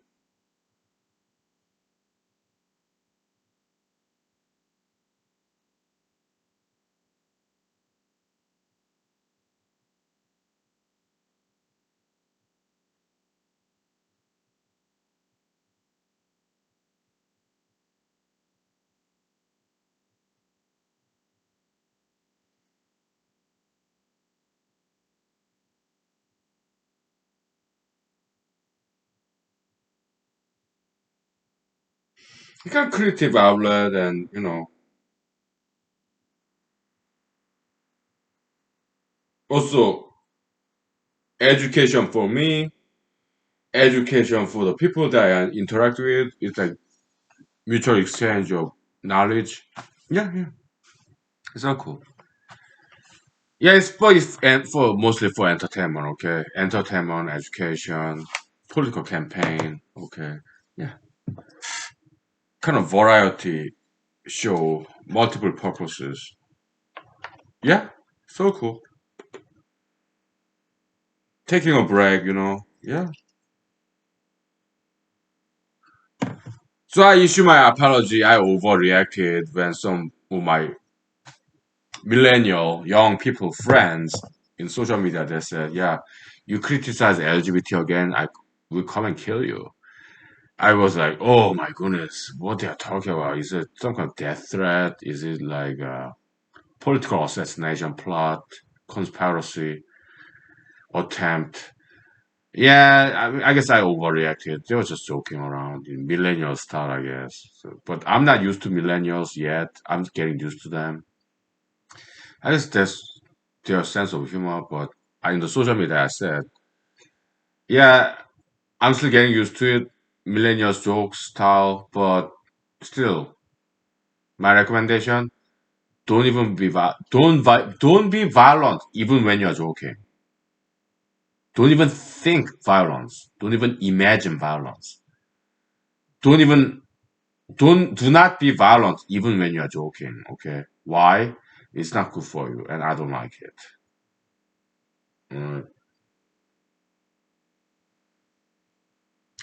it's kind of creative outlet and also education for me, education for the people that I interact with. It's like mutual exchange of knowledge. Yeah, yeah, it's all cool. Yeah, it's for mostly for entertainment. Okay, entertainment, education, political campaign. Okay, yeah, kind of variety show, multiple purposes. Yeah, so cool. Taking a break. Yeah. So I issue my apology. I overreacted when some of my millennial young people friends in social media they said, "Yeah, you criticize LGBT again, I will come and kill you." I was like, "Oh my goodness, what they are talking about? Is it some kind of death threat? Is it like a political assassination plot, conspiracy attempt?" Yeah, I guess I overreacted. They were just joking around in millennial style, I guess. So, but I'm not used to millennials yet. I'm getting used to them. I guess that's their sense of humor. But in the social media, I said, yeah, I'm still getting used to it. Millennials jokes style, but still, my recommendation: don't be violent even when you're joking. Don't even think violence. Don't even imagine violence. Don't even do not be violent even when you're joking. Okay, why? It's not good for you, and I don't like it. Mm.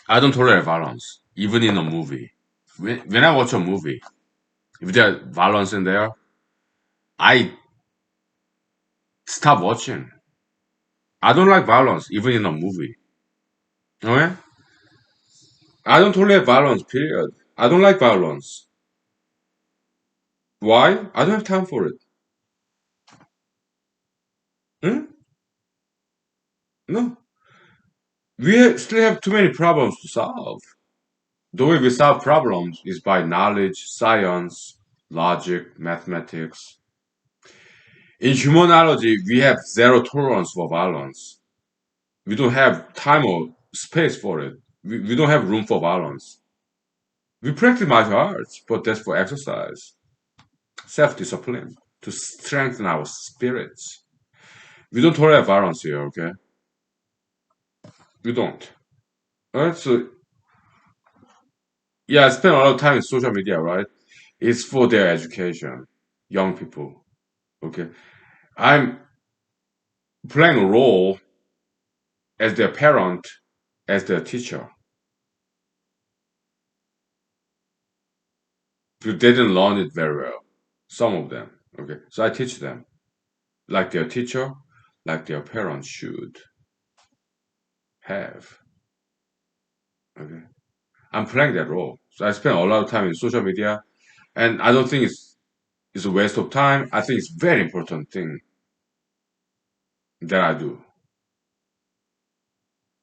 I don't tolerate violence even in a movie. When I watch a movie, if there's violence in there, I stop watching. I don't like violence even in a movie. Okay, I don't tolerate violence. Period. I don't like violence. Why? I don't have time for it. Hmm? No, still have too many problems to solve. The way we solve problems is by knowledge, science, logic, mathematics. In humanology, we have zero tolerance for violence. We don't have time or space for it. We don't have room for violence. We practice martial arts, but that's for exercise, self discipline, to strengthen our spirits. We don't tolerate violence here, okay? We don't. Alright, so yeah, I spend a lot of time in social media, right? It's for their education, young people, okay? I'm playing a role as their parent, as their teacher. But they didn't learn it very well. Some of them. Okay. So I teach them. Like their teacher, like their parents should have. Okay. I'm playing that role. So I spend a lot of time in social media and I don't think it's a waste of time. I think it's very important thing that I do.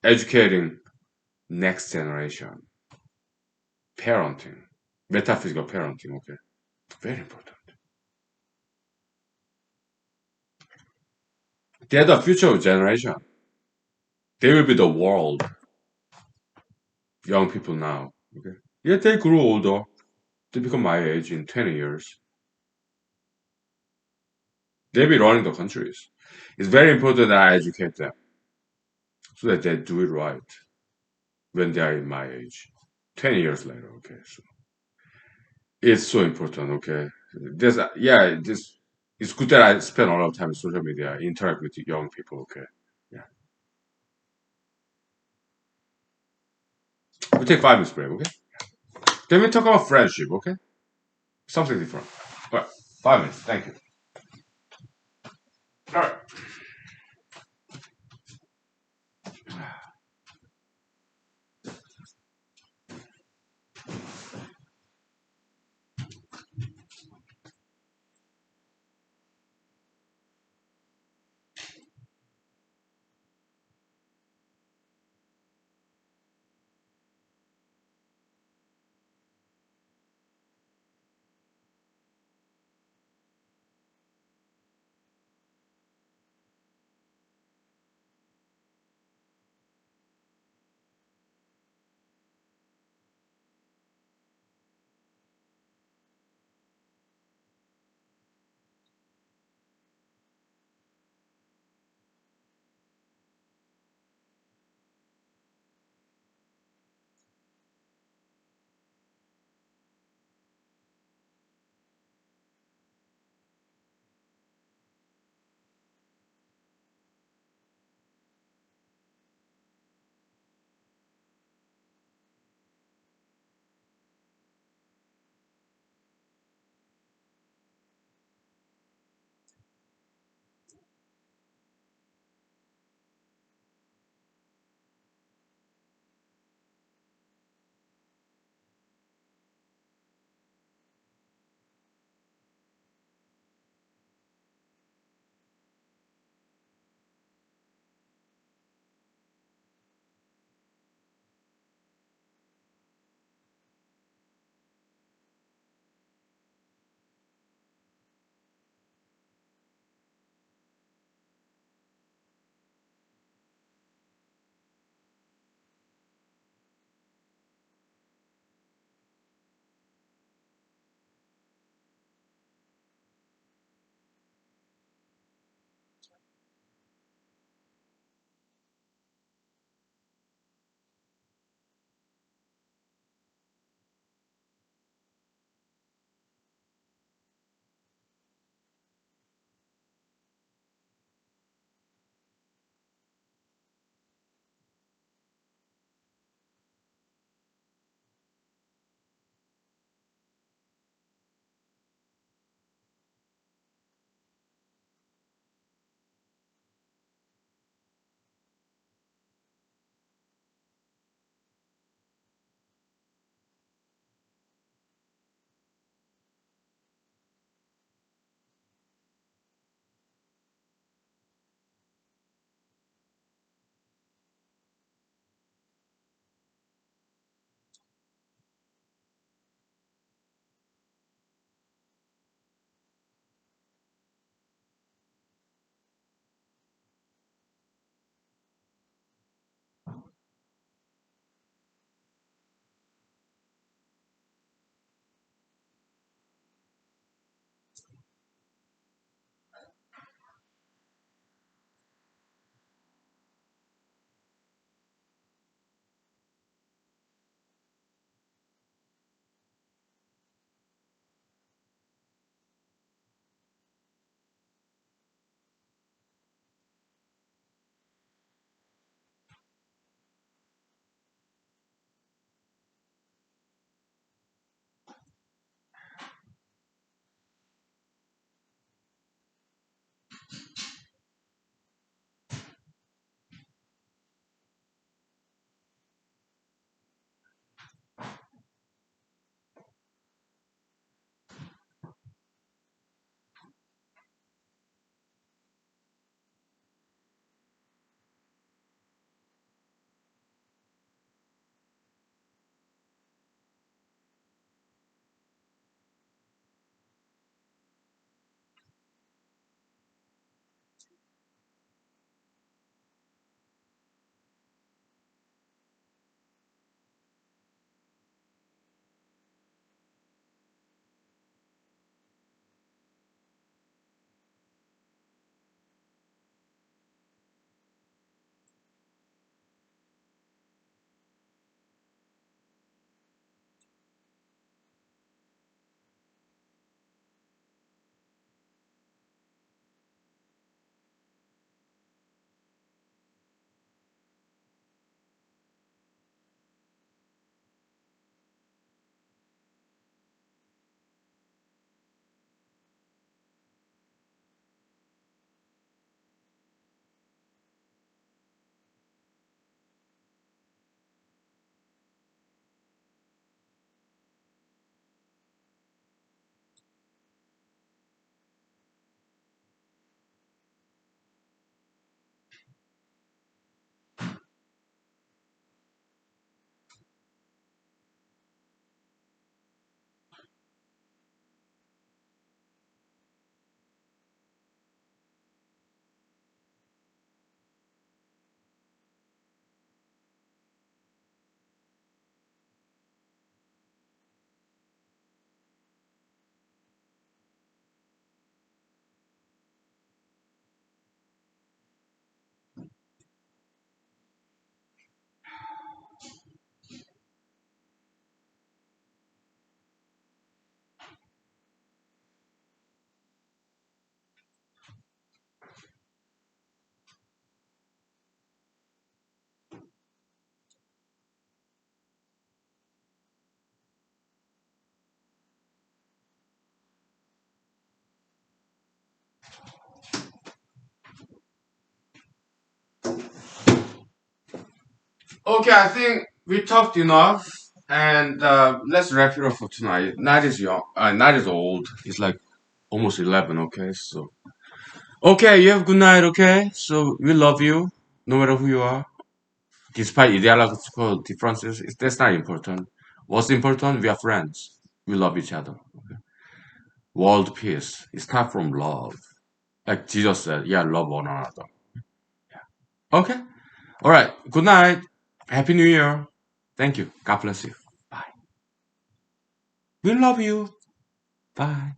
Educating next generation. Parenting. Metaphysical parenting, okay. Very important. They're the future of generation. They will be the world. Young people now. Okay. Yeah, they grew older. They become my age in 20 years. They'll be running the countries. It's very important that I educate them so that they do it right when they are in my age. 20 years later, okay. So it's so important, okay. It's good that I spend a lot of time on social media, interact with young people, okay. Yeah. We take 5 minutes break, okay? Then we talk about friendship, okay? Something different. All right. 5 minutes. Thank you. All right. Okay, I think we talked enough, and let's wrap it up for tonight. Night is young. Night is old. It's like almost 11. Okay, so okay, you have a good night. Okay, so we love you, no matter who you are, despite ideological differences. That's not important. What's important? We are friends. We love each other. World peace. It starts from love, like Jesus said. Yeah, love one another. Okay. All right. Good night. Happy New Year. Thank you. God bless you. Bye. We love you. Bye.